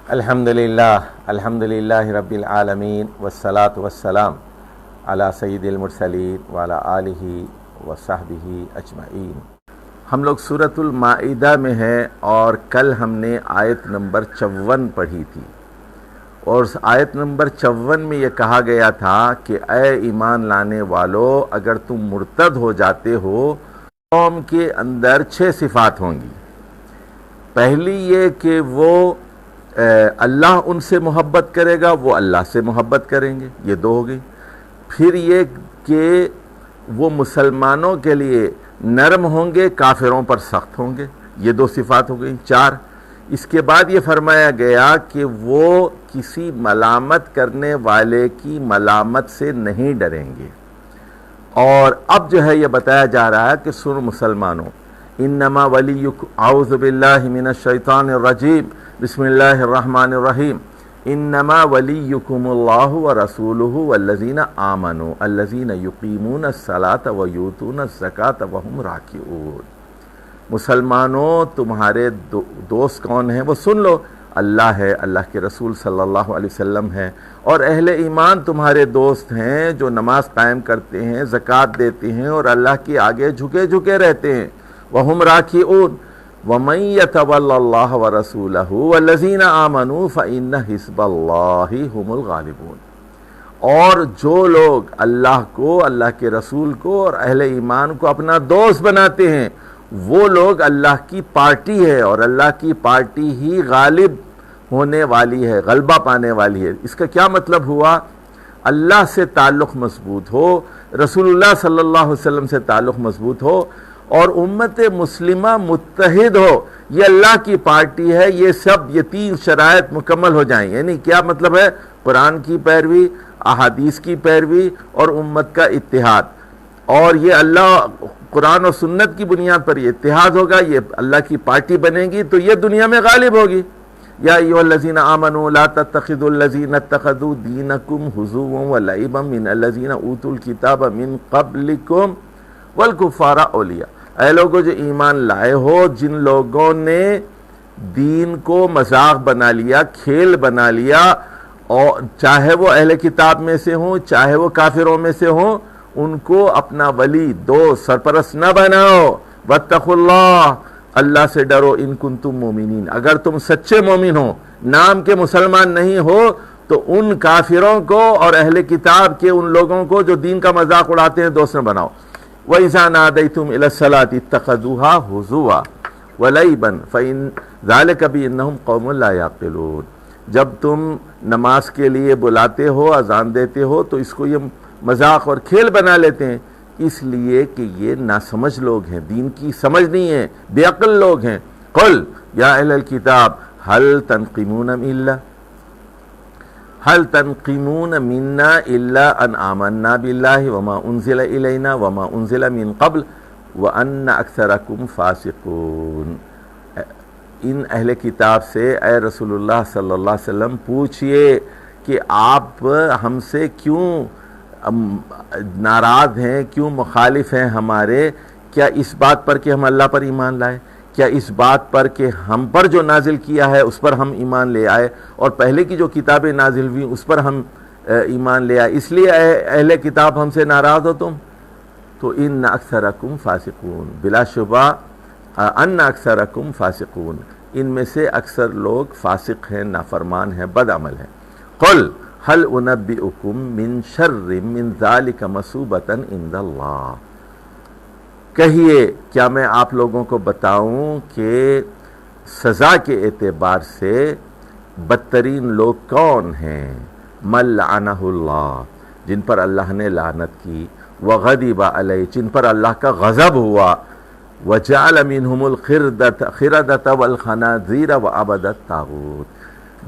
الحمدللہ رب العالمین والصلاة والسلام علی سید المرسلین وعلی آلہ وصحبہ اجمعین۔ ہم لوگ سورۃ المائدہ میں ہیں اور کل ہم نے آیت نمبر 54 پڑھی تھی، اور آیت نمبر 54 میں یہ کہا گیا تھا کہ اے ایمان لانے والو، اگر تم مرتد ہو جاتے ہو قوم کے اندر 6 صفات ہوں گی۔ پہلی یہ کہ وہ اللہ ان سے محبت کرے گا، وہ اللہ سے محبت کریں گے، یہ 2 ہو گئی۔ پھر یہ کہ وہ مسلمانوں کے لیے نرم ہوں گے، کافروں پر سخت ہوں گے، یہ 2 صفات ہو گئی۔ 4، اس کے بعد یہ فرمایا گیا کہ وہ کسی ملامت کرنے والے کی ملامت سے نہیں ڈریں گے۔ اور اب جو ہے یہ بتایا جا رہا ہے کہ سن مسلمانوں، انما ولیکم، اعوذ باللہ من الشیطان الرجیم، بسم اللہ الرحمن الرحیم، انما ولیکم اللہ ورسولہ والذین آمنوا الذین یقیمون الصلاۃ ویؤتون الزکاۃ وہم راکعون۔ مسلمانوں، تمہارے دوست کون ہیں وہ سن لو، اللہ ہے، اللہ کے رسول صلی اللہ علیہ وسلم ہے، اور اہل ایمان تمہارے دوست ہیں جو نماز قائم کرتے ہیں، زکوٰۃ دیتے ہیں اور اللہ کے آگے جھکے رہتے ہیں۔ وہم راکعون وَمَن يَتَوَلَّ اللَّهَ وَرَسُولَهُ وَالَّذِينَ آمَنُوا فَإِنَّ حِزْبَ اللَّهِ هُمُ الْغَالِبُونَ۔ اور جو لوگ اللہ کو، اللہ کے رسول کو اور اہل ایمان کو اپنا دوست بناتے ہیں، وہ لوگ اللہ کی پارٹی ہے، اور اللہ کی پارٹی ہی غالب ہونے والی ہے، غلبہ پانے والی ہے۔ اس کا کیا مطلب ہوا؟ اللہ سے تعلق مضبوط ہو، رسول اللہ صلی اللہ علیہ وسلم سے تعلق مضبوط ہو، اور امت مسلمہ متحد ہو، یہ اللہ کی پارٹی ہے۔ یہ 3 شرائط مکمل ہو جائیں، یعنی کیا مطلب ہے؟ قرآن کی پیروی، احادیث کی پیروی اور امت کا اتحاد۔ اور یہ اللہ قرآن و سنت کی بنیاد پر یہ اتحاد ہوگا، یہ اللہ کی پارٹی بنے گی تو یہ دنیا میں غالب ہوگی۔ یا ایھا الذین آمنوا لا تتخذوا الذین اتخذوا دینکم ھزوا ولعبا من الذین اوتوا الکتاب من قبلکم والکفار اولیاء۔ اے لوگوں جو ایمان لائے ہو، جن لوگوں نے دین کو مذاق بنا لیا، کھیل بنا لیا، اور چاہے وہ اہل کتاب میں سے ہوں چاہے وہ کافروں میں سے ہوں، ان کو اپنا ولی، دوست، سرپرست نہ بناؤ۔ واتقوا اللہ، اللہ سے ڈرو، ان کنتم مومنین، اگر تم سچے مومن ہو، نام کے مسلمان نہیں ہو تو ان کافروں کو اور اہل کتاب کے ان لوگوں کو جو دین کا مذاق اڑاتے ہیں دوست نہ بناؤ۔ وَإِذَا نَادَيْتُمْ إِلَى الصَّلَاةِ اتَّخَذُوهَا هُزُوًا وَلَعِبًا ذَلِكَ بِأَنَّهُمْ قَوْمٌ لَا يَعْقِلُونَ۔ جب تم نماز کے لیے بلاتے ہو، اذان دیتے ہو، تو اس کو یہ مذاق اور کھیل بنا لیتے ہیں، اس لیے کہ یہ ناسمجھ لوگ ہیں، دین کی سمجھ نہیں ہے، بے عقل لوگ ہیں۔ قُلْ يَا أَهْلَ الْكِتَابِ هَلْ تنقمون منا الا ان آمنا باللہ وما انزل الینا وما انزل من قبل وان اکثرکم فاسقون۔ ان اہل کتاب سے اے رسول اللہ صلی اللہ علیہ وسلم پوچھئے کہ آپ ہم سے کیوں ناراض ہیں، کیوں مخالف ہیں ہمارے؟ کیا اس بات پر کہ ہم اللہ پر ایمان لائے؟ کیا اس بات پر کہ ہم پر جو نازل کیا ہے اس پر ہم ایمان لے آئے، اور پہلے کی جو کتابیں نازل ہوئی اس پر ہم ایمان لے آئے، اس لیے اہل کتاب ہم سے ناراض ہو تم؟ تو ان اکثرکم فاسقون، بلا شبہ ان اکثرکم فاسقون، ان میں سے اکثر لوگ فاسق ہیں، نافرمان ہیں، بد عمل ہیں۔ قل هل انبئکم من شر من ذلک مثوبۃ عند اللہ، کہیے کیا میں آپ لوگوں کو بتاؤں کہ سزا کے اعتبار سے بدترین لوگ کون ہیں؟ من لعنہ اللہ، جن پر اللہ نے لعنت کی، وغضب علیہ، جن پر اللہ کا غضب ہوا، وجعل منہم القردۃ والخنازیر وعبد الطاغوت،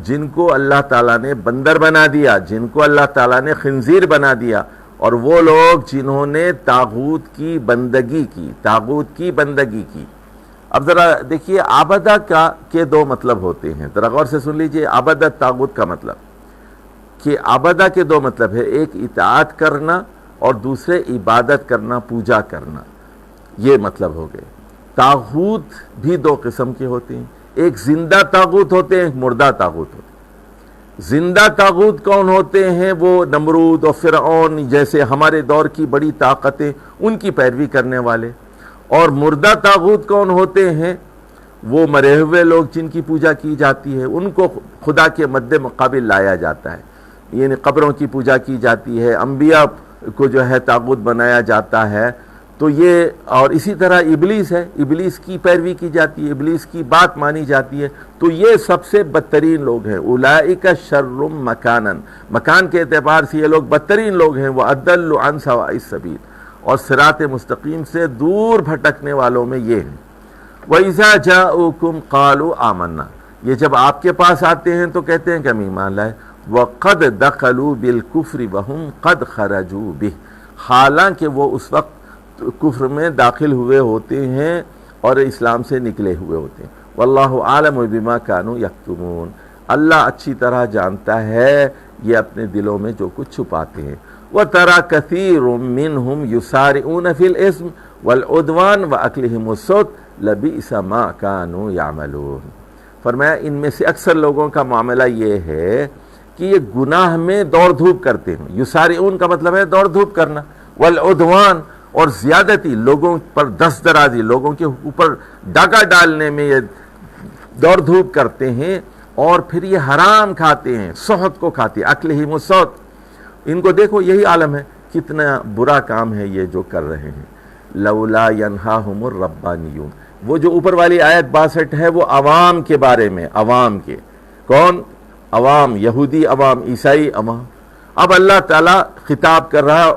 جن کو اللہ تعالیٰ نے بندر بنا دیا، جن کو اللہ تعالیٰ نے خنزیر بنا دیا، اور وہ لوگ جنہوں نے تاغوت کی بندگی کی۔ اب ذرا دیکھیے، عبدہ کے 2 مطلب ہوتے ہیں، ذرا غور سے سن لیجئے۔ عبدہ تاغوت کا مطلب کہ عبدہ کے 2 مطلب ہے، ایک اطاعت کرنا اور دوسرے عبادت کرنا، پوجا کرنا، یہ مطلب ہو گئے۔ تاغوت بھی 2 قسم کے ہوتے ہیں، ایک زندہ تاغوت ہوتے ہیں، ایک مردہ تاغوت ہوتے ہیں۔ زندہ طاغوت کون ہوتے ہیں؟ وہ نمرود اور فرعون جیسے ہمارے دور کی بڑی طاقتیں، ان کی پیروی کرنے والے۔ اور مردہ طاغوت کون ہوتے ہیں؟ وہ مرے ہوئے لوگ جن کی پوجا کی جاتی ہے، ان کو خدا کے مد مقابل لایا جاتا ہے، یعنی قبروں کی پوجا کی جاتی ہے، انبیاء کو جو ہے طاغوت بنایا جاتا ہے۔ تو یہ، اور اسی طرح ابلیس ہے، ابلیس کی پیروی کی جاتی ہے، ابلیس کی بات مانی جاتی ہے۔ تو یہ سب سے بدترین لوگ ہیں۔ اولئک شر مکانا، مکان کے اعتبار سے یہ لوگ بدترین لوگ ہیں۔ وَأَضَلُّ عَنْ سَوَاءِ السَّبِيلِ، اور صراط مستقیم سے دور بھٹکنے والوں میں یہ ہیں۔ وَإِذَا جَاءُوكُمْ قَالُوا آمَنَّا، یہ جب آپ کے پاس آتے ہیں تو کہتے ہیں کہ ہم ایمان لائے۔ وَقَدْ دَخَلُوا بِالْكُفْرِ وَهُمْ قَدْ خَرَجُوا بِهِ، حالانکہ وہ اس وقت کفر میں داخل ہوئے ہوتے ہیں اور اسلام سے نکلے ہوئے ہوتے ہیں۔ واللہ عالم بما كانوا یکتمون، اللہ اچھی طرح جانتا ہے یہ اپنے دلوں میں جو کچھ چھپاتے ہیں۔ وَتَرَى كَثِيرٌ مِّنْهُمْ يُسَارِعُونَ فِي الْإِثْمِ وَالْعُدْوَانِ وَأَكْلِهِمُ السُّحْتَ لَبِئْسَ مَا كَانُوا يَعْمَلُونَ۔ فرمایا ان میں سے اکثر لوگوں کا معاملہ یہ ہے کہ یہ گناہ میں دوڑ دھوپ کرتے ہیں۔ یسارعون کا مطلب ہے دوڑ دھوپ کرنا، والعدوان، اور زیادتی، لوگوں پر دست درازی، لوگوں کے اوپر ڈاکہ ڈالنے میں یہ دوڑ دھوپ کرتے ہیں، اور پھر یہ حرام کھاتے ہیں، سحت کو کھاتے ہیں، اکلہم السحت۔ ان کو دیکھو یہی عالم ہے، کتنا برا کام ہے یہ جو کر رہے ہیں۔ لولا ینہاہم الربانیون، وہ جو اوپر والی آیت 62 ہے وہ عوام کے بارے میں، عوام کے، کون؟ عوام، یہودی عوام، عیسائی عوام۔ اب اللہ تعالیٰ خطاب کر رہا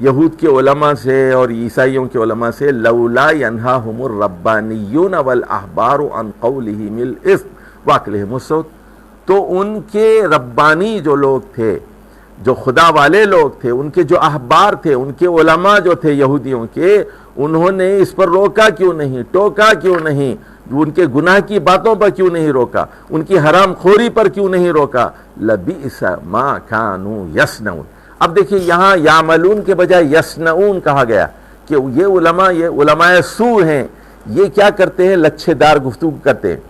یہود کے علماء سے اور عیسائیوں کے علماء سے، لولا ینہاہم الربانیون والاحبار عن قولہم الاثم واکلہم السحت، تو ان کے ربانی جو لوگ تھے، جو خدا والے لوگ تھے، ان کے جو احبار تھے، ان کے علماء جو تھے یہودیوں کے، انہوں نے اس پر روکا کیوں نہیں، ٹوکا کیوں نہیں، ان کے گناہ کی باتوں پر کیوں نہیں روکا، ان کی حرام خوری پر کیوں نہیں روکا؟ لبئس ما کانوا یصنعون۔ اب دیکھیں یہاں یعملون کے بجائے یصنعون کہا گیا کہ یہ علماء سوء ہیں، یہ کیا کرتے ہیں؟ لچھے دار گفتگو کرتے ہیں،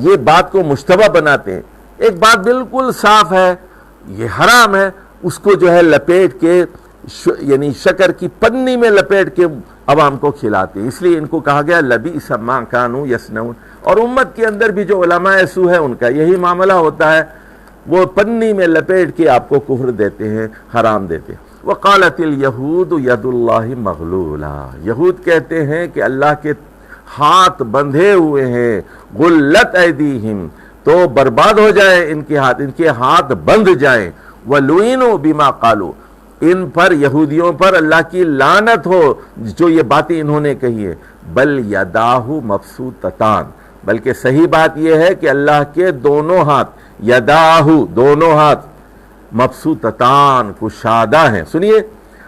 یہ بات کو مشتبہ بناتے ہیں۔ ایک بات بالکل صاف ہے، یہ حرام ہے، اس کو جو ہے لپیٹ کے، یعنی شکر کی پنی میں لپیٹ کے عوام کو کھلاتے ہیں۔ اس لیے ان کو کہا گیا لبئس ما کانوا یصنعون۔ اور امت کے اندر بھی جو علماء سوء ہے ان کا یہی معاملہ ہوتا ہے، وہ پنی میں لپیٹ کے آپ کو کفر دیتے ہیں، حرام دیتے ہیں۔ وقالت الیہود ید اللہ مغلولہ، یہود کہتے ہیں کہ اللہ کے ہاتھ بندھے ہوئے ہیں، غلت ایدیہم، تو برباد ہو جائے ان کے ہاتھ بندھ جائیں، ولعنوا بما قالوا، ان پر، یہودیوں پر اللہ کی لعنت ہو جو یہ باتیں انہوں نے کہی ہیں۔ بل یداہ مبسوطتان، بلکہ صحیح بات یہ ہے کہ اللہ کے دونوں ہاتھ، یداہ، دونوں ہاتھ، مبسوطتان، کشادہ ہیں۔ سنیے،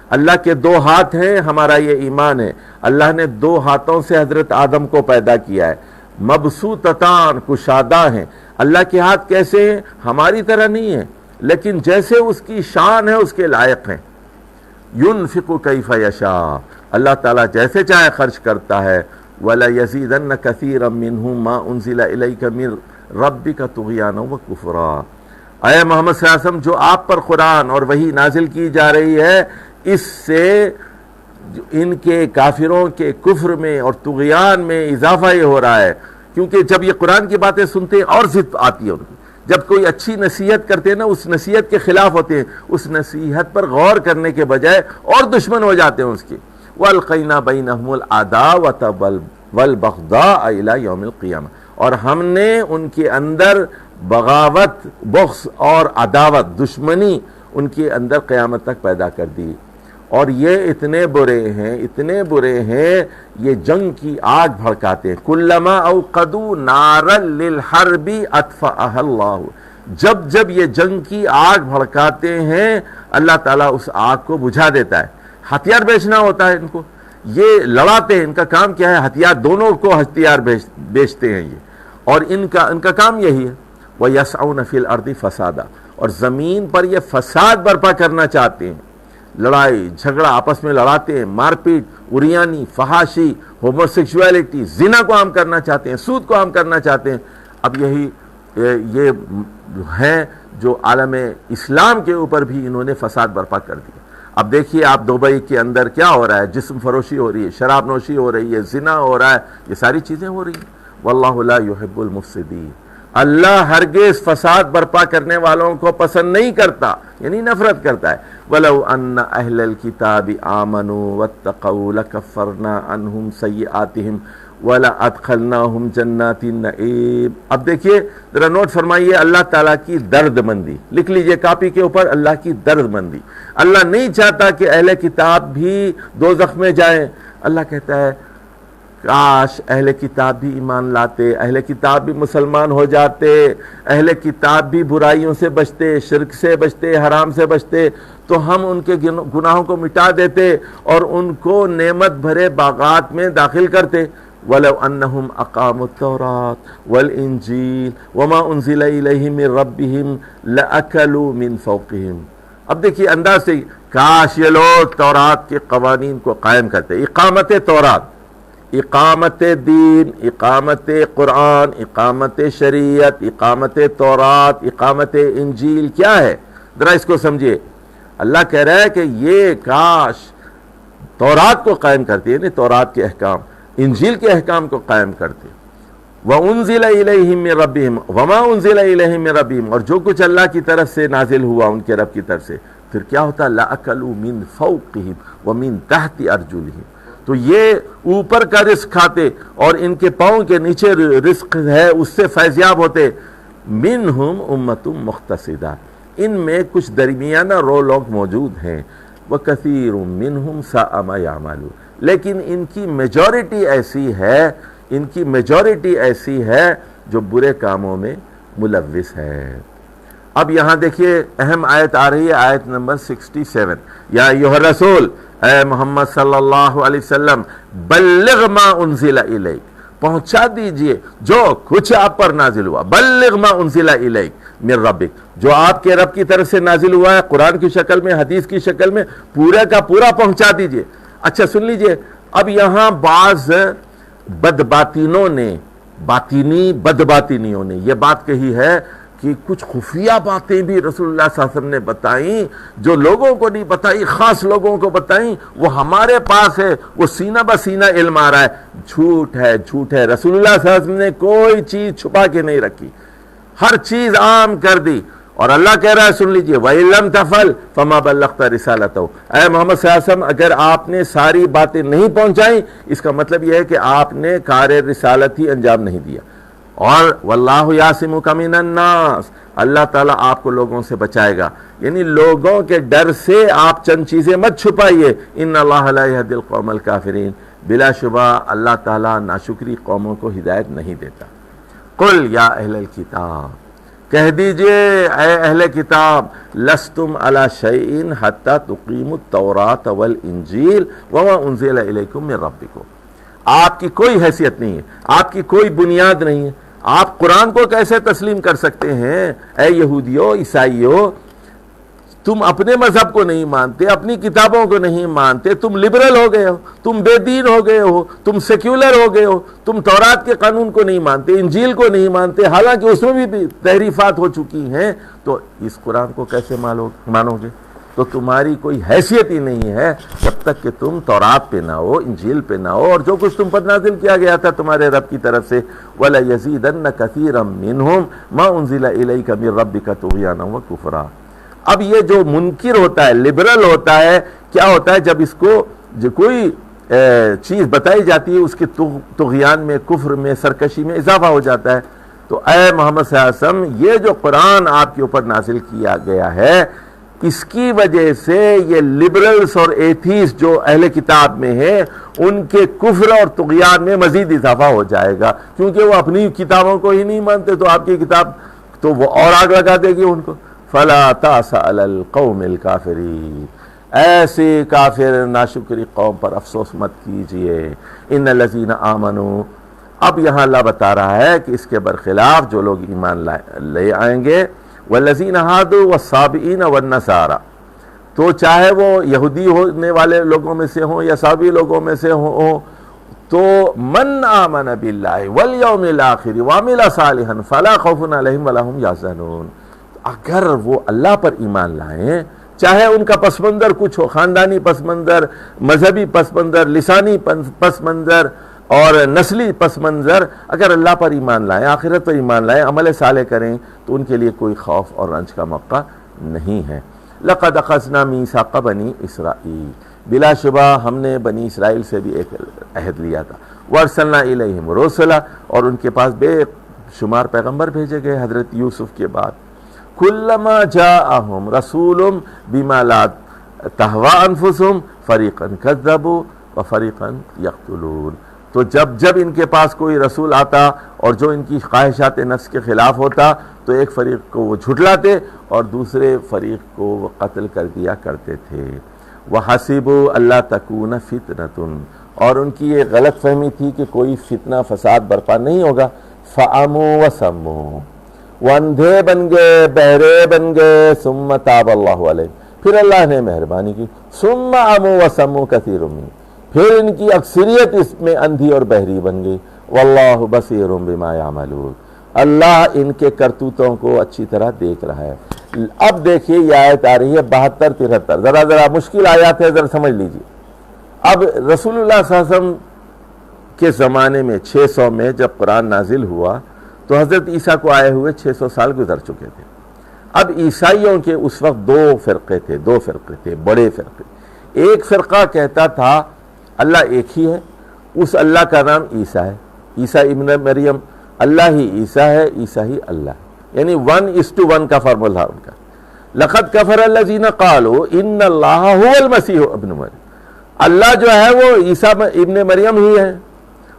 اللہ کے دو ہاتھ ہیں، ہمارا یہ ایمان ہے۔ اللہ نے دو ہاتھوں سے حضرت آدم کو پیدا کیا ہے، مبسوطتان، کشادہ ہیں۔ اللہ کے ہاتھ کیسے ہیں؟ ہماری طرح نہیں ہیں، لیکن جیسے اس کی شان ہے اس کے لائق ہیں۔ ينفق کیف یشاء، اللہ تعالیٰ جیسے چاہے خرچ کرتا ہے۔ وَلَيَزِيدَنَّ كَثِيرًا مِّنْهُم مَّا أُنزِلَ إِلَيْكَ مِن رَبِّكَ طُغْيَانًا وَكُفْرًا۔ اے محمد صلی اللہ علیہ وسلم، جو آپ پر قرآن اور وحی نازل کی جا رہی ہے، اس سے ان کے کافروں کے کفر میں اور طغیان میں اضافہ یہ ہو رہا ہے، کیونکہ جب یہ قرآن کی باتیں سنتے ہیں اور ضد آتی ہے ان کی، جب کوئی اچھی نصیحت کرتے ہیں نا، اس نصیحت کے خلاف ہوتے ہیں، اس نصیحت پر غور کرنے کے بجائے اور دشمن ہو جاتے ہیں اس کے۔ وَأَلْقَيْنَا بَيْنَهُمُ الْعَدَاوَةَ وَالْبَغْضَاءَ إِلَى يَوْمِ الْقِيَامَةِ، اور ہم نے ان کے اندر بغاوت، بغض اور عداوت، دشمنی ان کے اندر قیامت تک پیدا کر دی۔ اور یہ اتنے برے ہیں، یہ جنگ کی آگ بھڑکاتے ہیں۔ کلما اوقدوا نارا للحرب اطفأها اللہ، جب یہ جنگ کی آگ بھڑکاتے ہیں اللہ تعالیٰ اس آگ کو بجھا دیتا ہے۔ ہتھیار بیچنا ہوتا ہے ان کو، یہ لڑاتے ہیں، ان کا کام کیا ہے؟ ہتھیار، دونوں کو ہتھیار بیچتے ہیں یہ، اور ان کا کام یہی ہے۔ وَيَسْعَوْنَ فِي الْأَرْضِ فَسَادًا، اور زمین پر یہ فساد برپا کرنا چاہتے ہیں، لڑائی جھگڑا آپس میں لڑاتے ہیں، مار پیٹ، اریانی، فحاشی، ہوموسیکشولیٹی، زنا کو عام کرنا چاہتے ہیں، سود کو عام کرنا چاہتے ہیں۔ اب یہی یہ ہیں جو عالم اسلام کے اوپر بھی انہوں نے فساد برپا کر دیا۔ اب دیکھیے آپ دبئی کے اندر کیا ہو رہا ہے، جسم فروشی ہو رہی ہے، شراب نوشی ہو رہی ہے، زنا ہو رہا ہے، یہ ساری چیزیں ہو رہی ہیں۔ واللہ لا يحب المفسدین، اللہ ہرگز فساد برپا کرنے والوں کو پسند نہیں کرتا، یعنی نفرت کرتا ہے۔ وَلَوْ أَنَّ أَهْلَ الْكِتَابِ آمَنُوا وَاتَّقَوْا لَكَفَّرْنَا عَنْهُمْ سَيِّئَاتِهِمْ وَلَأَدْخَلْنَاهُمْ جَنَّاتِ النَّعِيمِ۔ اب دیکھیے ذرا نوٹ فرمائیے اللہ تعالیٰ کی درد مندی، لکھ لیجئے کاپی کے اوپر، اللہ کی درد مندی۔ اللہ نہیں چاہتا کہ اہل کتاب بھی دوزخ میں جائیں۔ اللہ کہتا ہے کاش اہل کتاب بھی ایمان لاتے، اہل کتاب بھی مسلمان ہو جاتے، اہل کتاب بھی برائیوں سے بچتے، شرک سے بچتے، حرام سے بچتے، تو ہم ان کے گناہوں کو مٹا دیتے اور ان کو نعمت بھرے باغات میں داخل کرتے۔ وَلَوْ أَنَّهُمْ أَقَامُوا التَّوْرَاةَ وَالْإِنْجِيلَ وَمَا أُنزِلَ إِلَيْهِمْ مِنْ رَبِّهِمْ لَأَكَلُوا مِنْ فَوْقِهِمْ۔ اب دیکھیے انداز سے کاش یہ لوگ تورات کے قوانین کو قائم کرتے، اقامت تورات، اقامت دین، اقامت قرآن، اقامت شریعت، اقامت تورات، اقامت انجیل کیا ہے؟ ذرا اس کو سمجھیے۔ اللہ کہہ رہا ہے کہ یہ کاش تورات کو قائم کرتی، یعنی تورات کے احکام، انجیل کے احکام کو قائم کرتے۔ وَأُنزِلَ إِلَيْهِمْ مِنْ رَبِّهِمْ وَمَا أُنزِلَ إِلَيْهِمْ مِنْ رَبِّهِمْ، اور جو کچھ اللہ کی طرف سے نازل ہوا ان کے رب کی طرف سے، پھر کیا ہوتا؟ لَأَكَلُوا مِنْ فَوْقِهِمْ وَمِنْ تَحْتِ أَرْجُلِهِمْ، تو یہ اوپر کا رزق کھاتے اور ان کے پاؤں کے نیچے رزق ہے اس سے فیضیاب ہوتے۔ منہم امت مقتصدہ، ان میں کچھ درمیانہ رو لوگ موجود ہیں، وکثیر منہم ساء ما یعملون، لیکن ان کی میجورٹی ایسی ہے، ان کی میجورٹی ایسی ہے جو برے کاموں میں ملوث ہے۔ اب یہاں دیکھیے اہم آیت آ رہی ہے، آیت نمبر 67، یا ایھا الرسول، اے محمد صلی اللہ علیہ وسلم، بلغ ما انزل الیک، پہنچا دیجئے جو کچھ آپ پر نازل ہوا، بلغ ما انزل الیک من ربک، جو آپ کے رب کی طرف سے نازل ہوا ہے قرآن کی شکل میں، حدیث کی شکل میں، پورا کا پورا پہنچا دیجئے۔ اچھا سن لیجئے، اب یہاں بعض بدباطینوں نے، بدباطینیوں نے یہ بات کہی ہے کہ کچھ خفیہ باتیں بھی رسول اللہ صلی اللہ علیہ وسلم نے بتائیں جو لوگوں کو نہیں بتائی، خاص لوگوں کو بتائیں، وہ ہمارے پاس ہے، وہ سینہ بہ سینہ علم آ رہا ہے۔ جھوٹ ہے، جھوٹ ہے، رسول اللہ صلی اللہ علیہ وسلم نے کوئی چیز چھپا کے نہیں رکھی، ہر چیز عام کر دی، اور اللہ کہہ رہا ہے سن لیجئے وَإِن لَمْ تَفْعَلْ فَمَا بَلَّغْتَ رِسَالَتَهُ، اے محمد صلی اللہ علیہ وسلم اگر آپ نے ساری باتیں نہیں پہنچائیں، اس کا مطلب یہ ہے کہ آپ نے کار رسالت ہی انجام نہیں دیا۔ اور وَاللَّهُ يَعْصِمُكَ مِنَ النَّاسِ، اللہ تعالیٰ آپ کو لوگوں سے بچائے گا، یعنی لوگوں کے ڈر سے آپ چند چیزیں مت چھپائیے۔ إِنَّ اللَّهَ لَا يَهْدِي الْقَوْمَ الْكَافِرِينَ، بلا شبہ اللہ تعالیٰ ناشکری قوموں کو ہدایت نہیں دیتا۔ قُلْ يَا أَهْلَ الْكِتَابِ، کہہ دیجئے اے اہل کتاب، لستم علی شیء حتی تقیموا التوراۃ والانجیل وما انزل الیکم من ربکم، آپ کی کوئی حیثیت نہیں ہے، آپ کی کوئی بنیاد نہیں ہے، آپ قرآن کو کیسے تسلیم کر سکتے ہیں؟ اے یہودیوں، عیسائیوں، تم اپنے مذہب کو نہیں مانتے، اپنی کتابوں کو نہیں مانتے، تم لبرل ہو گئے ہو، تم بے دین ہو گئے ہو، تم سیکولر ہو گئے ہو، تم تورات کے قانون کو نہیں مانتے، انجیل کو نہیں مانتے، حالانکہ اس میں بھی تحریفات ہو چکی ہیں، تو اس قرآن کو کیسے مانو گے؟ تو تمہاری کوئی حیثیت ہی نہیں ہے جب تک کہ تم تورات پہ نہ ہو، انجیل پہ نہ ہو، اور جو کچھ تم پر نازل کیا گیا تھا تمہارے رب کی طرف سے، وَلَيَزِيدَنَّ كَثِيرًا مِّنْهُمْ مَا أُنزِلَ إِلَيْكَ مِن رَّبِّكَ طُغْيَانًا وَكُفْرًا۔ اب یہ جو منکر ہوتا ہے، لبرل ہوتا ہے، کیا ہوتا ہے جب اس کو جو کوئی چیز بتائی جاتی ہے اس کے طغیان میں، کفر میں، سرکشی میں اضافہ ہو جاتا ہے۔ تو اے محمد صلی اللہ علیہ وسلم، یہ جو قرآن آپ کے اوپر نازل کیا گیا ہے، اس کی وجہ سے یہ لبرلز اور ایتھیسٹ جو اہل کتاب میں ہیں ان کے کفر اور طغیان میں مزید اضافہ ہو جائے گا، کیونکہ وہ اپنی کتابوں کو ہی نہیں مانتے، تو آپ کی کتاب تو وہ اور آگ لگا دے گی ان کو۔ فَلَا تَأْسَ عَلَى الْقَوْمِ الْكَافِرِينَ، ایسی کافر ناشکری قوم پر افسوس مت کیجئے۔ إِنَّ الَّذِينَ آمَنُوا، اب یہاں اللہ بتا رہا ہے کہ اس کے برخلاف جو لوگ ایمان لے آئیں گے، وَالَّذِينَ هَادُوا وَالصَّابِئِينَ وَالنَّصَارَى، تو چاہے وہ یہودی ہونے والے لوگوں میں سے ہوں یا صابی لوگوں میں سے ہوں، تو من آمن باللہ والیوم الآخر وعمل صالحا فلا خوف علیہم ولا ہم یحزنون، اگر وہ اللہ پر ایمان لائیں، چاہے ان کا پس منظر کچھ ہو، خاندانی پس منظر، مذہبی پس منظر، لسانی پس منظر اور نسلی پس منظر، اگر اللہ پر ایمان لائیں، آخرت پر ایمان لائیں، عمل صالح کریں، تو ان کے لیے کوئی خوف اور رنج کا موقع نہیں ہے۔ لقد اخذنا میثاق بنی اسرائیل، بلا شبہ ہم نے بنی اسرائیل سے بھی ایک عہد لیا تھا، وارسلنا الیہم رسلا، اور ان کے پاس بے شمار پیغمبر بھیجے گئے حضرت یوسف کے بعد۔ کلما جاءہم رسول بما لا تہوی انفسہم فریقا کذبوا وفریقا یقتلون، تو جب ان کے پاس کوئی رسول آتا اور جو ان کی خواہشات نفس کے خلاف ہوتا تو ایک فریق کو وہ جھٹلاتے اور دوسرے فریق کو وہ قتل کر دیا کرتے تھے۔ وَحَسِبُوا أَلَّا تَكُونَ فِتْنَةٌ، اور ان کی یہ غلط فہمی تھی کہ کوئی فتنہ فساد برپا نہیں ہوگا۔ فَعَمُوا وَسَمُّوا، وہ اندھے بن گئے، بہرے بن گئے، ثُمَّ تَابَ اللَّهُ عَلَيْهِمْ، پھر اللہ نے مہربانی کی، ثُمَّ عَمُوا وَسَمُّوا كَثِيرٌ مِّنْهُمْ، پھر ان کی اکثریت اس میں اندھی اور بہری بن گئی۔ واللہ بصیر بما یعملون، اللہ ان کے کرتوتوں کو اچھی طرح دیکھ رہا ہے۔ اب دیکھیے یہ آیت آ رہی ہے 72-73، ذرا مشکل آیات ہے، ذرا سمجھ لیجیے۔ اب رسول اللہ صلی اللہ علیہ وسلم کے زمانے میں 600 میں جب قرآن نازل ہوا تو حضرت عیسیٰ کو آئے ہوئے 600 سال گزر چکے تھے۔ اب عیسائیوں کے اس وقت دو فرقے تھے، بڑے فرقے۔ ایک فرقہ کہتا تھا اللہ ایک ہی ہے، اس اللہ کا نام عیسیٰ ہے، عیسیٰ ابن مریم، اللہ ہی عیسیٰ ہے، عیسیٰ ہی اللہ ہے، یعنی 1:1 کا فارمولہ ان کا۔ لقد کفر الذین قالوا ان اللہ هو المسیح ابن مریم، اللہ جو ہے وہ عیسیٰ ابن مریم ہی ہے۔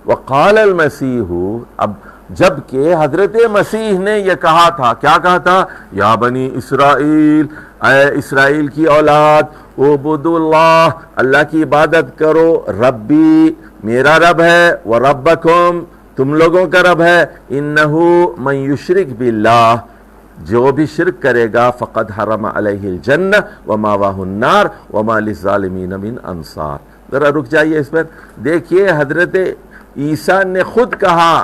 وقال المسیح، اب جبکہ حضرت مسیح نے یہ کہا تھا، کیا کہا تھا؟ یا بنی اسرائیل، اے اسرائیل کی اولاد، اعبدوا اللہ، اللہ کی عبادت کرو، ربی میرا رب ہے، وربکم تم لوگوں کا رب ہے، انہو من یشرک باللہ، جو بھی شرک کرے گا فقد حرم علیہ الجنہ وماواہ النار وما للظالمین من انصار۔ ذرا رک جائیے اس پر، دیکھیے حضرت عیسیٰ نے خود کہا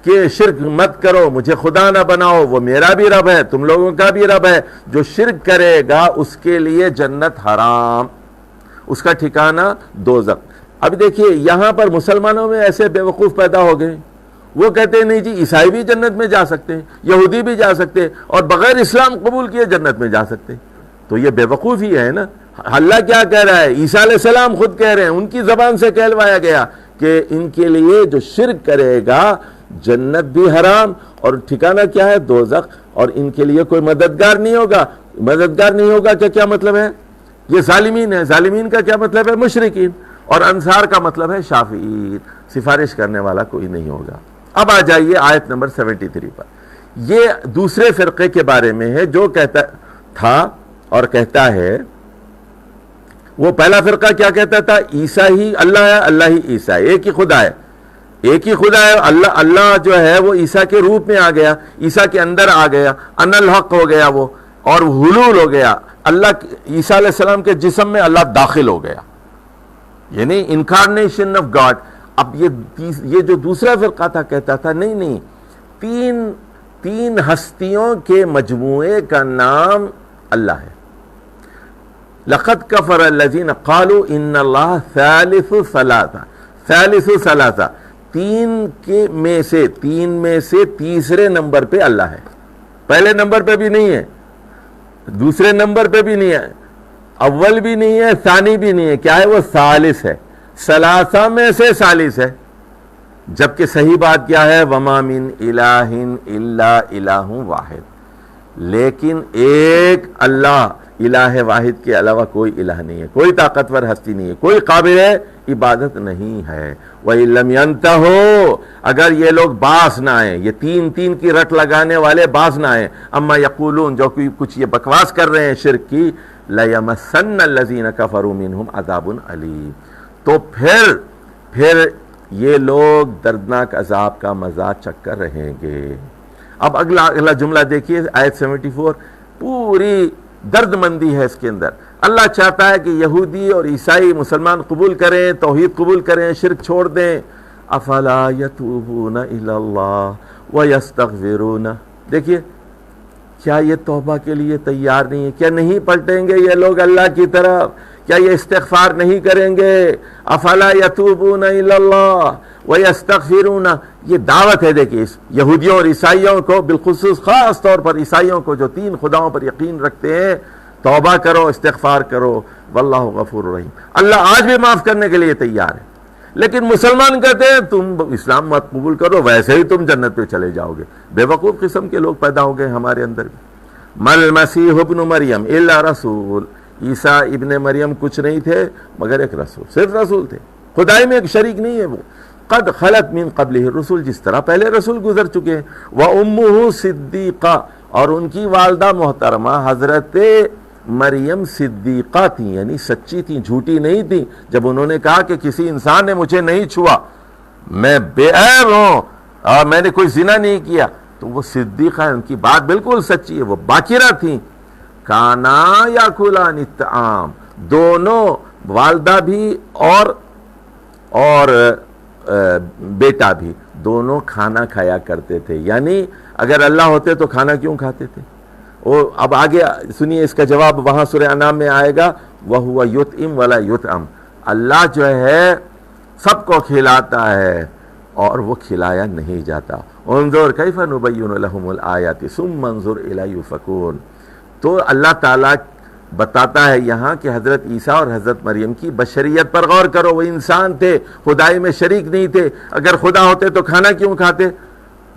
کہ شرک مت کرو، مجھے خدا نہ بناؤ، وہ میرا بھی رب ہے، تم لوگوں کا بھی رب ہے، جو شرک کرے گا اس کے لیے جنت حرام، اس کا ٹھکانہ دوزخ۔ اب دیکھیے یہاں پر مسلمانوں میں ایسے بے وقوف پیدا ہو گئے، وہ کہتے ہیں نہیں جی عیسائی بھی جنت میں جا سکتے ہیں، یہودی بھی جا سکتے ہیں، اور بغیر اسلام قبول کیے جنت میں جا سکتے ہیں۔ تو یہ بے وقوفی ہے نا۔ اللہ کیا کہہ رہا ہے؟ عیسیٰ علیہ السلام خود کہہ رہے ہیں، ان کی زبان سے کہلوایا گیا کہ ان کے لیے جو شرک کرے گا جنت بھی حرام اور ٹھکانہ کیا ہے؟ دوزخ، اور ان کے لیے کوئی مددگار نہیں ہوگا۔ مددگار نہیں ہوگا کیا مطلب ہے؟ یہ ظالمین ہے۔ ظالمین کا کیا مطلب ہے؟ مشرکین۔ اور انصار کا مطلب ہے شافعین، سفارش کرنے والا کوئی نہیں ہوگا۔ اب آ جائیے آیت نمبر 73 پر، یہ دوسرے فرقے کے بارے میں ہے جو کہتا تھا اور کہتا ہے، وہ پہلا فرقہ کیا کہتا تھا؟ عیسیٰ ہی اللہ ہے، اللہ ہی عیسیٰ ہے، ایک ہی خدا ہے، ایک ہی خدا ہے۔ اللہ جو ہے وہ عیسیٰ کے روپ میں آ گیا، عیسیٰ کے اندر آ گیا، ان الحق ہو گیا وہ، اور حلول ہو گیا، اللہ عیسیٰ علیہ السلام کے جسم میں اللہ داخل ہو گیا، یعنی انکارنیشن آف گاڈ۔ اب یہ جو دوسرا فرقہ تھا کہتا تھا نہیں، تین ہستیوں کے مجموعے کا نام اللہ ہے۔ لقد کفر الذین قالوا ان اللہ ثالث ثلاثہ، تین میں سے تیسرے نمبر پہ اللہ ہے، پہلے نمبر پہ بھی نہیں ہے، دوسرے نمبر پہ بھی نہیں ہے، اول بھی نہیں ہے، ثانی بھی نہیں ہے، کیا ہے؟ وہ ثالث ہے، ثلاثہ میں سے ثالث ہے۔ جبکہ صحیح بات کیا ہے؟ وما من الہ الا الہ واحد، لیکن ایک اللہ، الہ واحد کے علاوہ کوئی الہ نہیں ہے، کوئی طاقتور ہستی نہیں ہے، کوئی قابل عبادت نہیں ہے۔ وَإِن لَّمْ يَنْتَهُوا، اگر یہ لوگ باز نہ آئیں، یہ تین کی رٹ لگانے والے باز نہ آئیں، اما یقولون، جو کچھ یہ بکواس کر رہے ہیں شرک کی، لَيَمَسَّنَّ الَّذِينَ كَفَرُوا مِنْهُمْ عَذَابٌ عَلِيمٌ، تو پھر یہ لوگ دردناک عذاب کا مزہ چکھ کر رہیں گے۔ اب اگلا جملہ دیکھیے، آیت 74، پوری درد مندی ہے اس کے اندر۔ اللہ چاہتا ہے کہ یہودی اور عیسائی مسلمان قبول کریں، توحید قبول کریں، شرک چھوڑ دیں، افلا یتوبون الی اللہ ویستغفرون. دیکھیے کیا یہ توبہ کے لیے تیار نہیں ہے؟ کیا نہیں پلٹیں گے یہ لوگ اللہ کی طرف؟ کیا یہ استغفار نہیں کریں گے؟ افلا یتوبون الی اللہ ویستغفرون. یہ دعوت ہے. دیکھیے یہودیوں اور عیسائیوں کو بالخصوص، خاص طور پر عیسائیوں کو جو 3 خداؤں پر یقین رکھتے ہیں، توبہ کرو، استغفار کرو، واللہ غفور رحیم. اللہ آج بھی معاف کرنے کے لیے تیار ہے. لیکن مسلمان کہتے ہیں تم اسلام مت قبول کرو، ویسے ہی تم جنت پہ چلے جاؤ گے. بے وقوف قسم کے لوگ پیدا ہو گئے ہمارے اندر بھی. مل مسیح ابن مریم الا رسول. عیسیٰ ابن مریم کچھ نہیں تھے مگر ایک رسول، صرف رسول تھے، خدائی میں ایک شریک نہیں ہے وہ. قد خلت من قبلہ الرسل، جس طرح پہلے رسول گزر چکے ہیں. وامہ صدیقہ، اور ان کی والدہ محترمہ حضرت مریم صدیقہ تھیں، یعنی سچی تھیں، جھوٹی نہیں تھیں. جب انہوں نے کہا کہ کسی انسان نے مجھے نہیں چھوا، میں بے عیب ہوں اور میں نے کوئی زنا نہیں کیا، تو وہ صدیقہ ہے، ان کی بات بالکل سچی ہے. وہ باکرہ تھیں. کانا یاکلان الطعام، دونوں والدہ بھی اور بیٹا بھی دونوں کھانا کھایا کرتے تھے. یعنی اگر اللہ ہوتے تو کھانا کیوں کھاتے تھے؟ اب آگے سنیے اس کا جواب وہاں سورہ انعام میں آئے گا. وَهُوَ يُطْعِمُ وَلَا يُطْعَمُ. اللہ جو ہے سب کو کھلاتا ہے اور وہ کھلایا نہیں جاتا. انظر کیف نبین لهم الآیات ثم انظر الی یؤفکون. تو اللہ تعالیٰ بتاتا ہے یہاں کہ حضرت عیسیٰ اور حضرت مریم کی بشریت پر غور کرو. وہ انسان تھے، خدائی میں شریک نہیں تھے. اگر خدا ہوتے تو کھانا کیوں کھاتے؟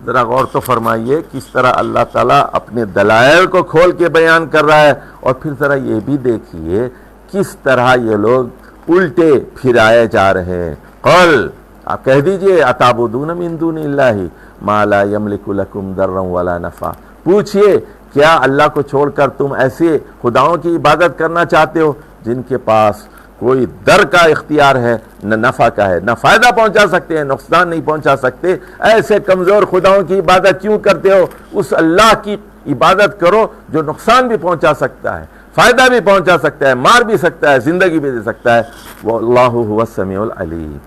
ذرا غور تو فرمائیے کس طرح اللہ تعالیٰ اپنے دلائل کو کھول کے بیان کر رہا ہے. اور پھر ذرا یہ بھی دیکھیے کس طرح یہ لوگ الٹے پھرائے جا رہے ہیں. قل، آپ کہہ دیجئے، اتعبدون من دون اللہ ما لا یملک لکم ضرا ولا نفع. پوچھئے کیا اللہ کو چھوڑ کر تم ایسے خداؤں کی عبادت کرنا چاہتے ہو جن کے پاس کوئی در کا اختیار ہے، نہ نفع کا ہے، نہ فائدہ پہنچا سکتے ہیں، نقصان نہیں پہنچا سکتے؟ ایسے کمزور خداؤں کی عبادت کیوں کرتے ہو؟ اس اللہ کی عبادت کرو جو نقصان بھی پہنچا سکتا ہے، فائدہ بھی پہنچا سکتا ہے، مار بھی سکتا ہے، زندگی بھی دے سکتا ہے. واللہ هو السمیع العلیم.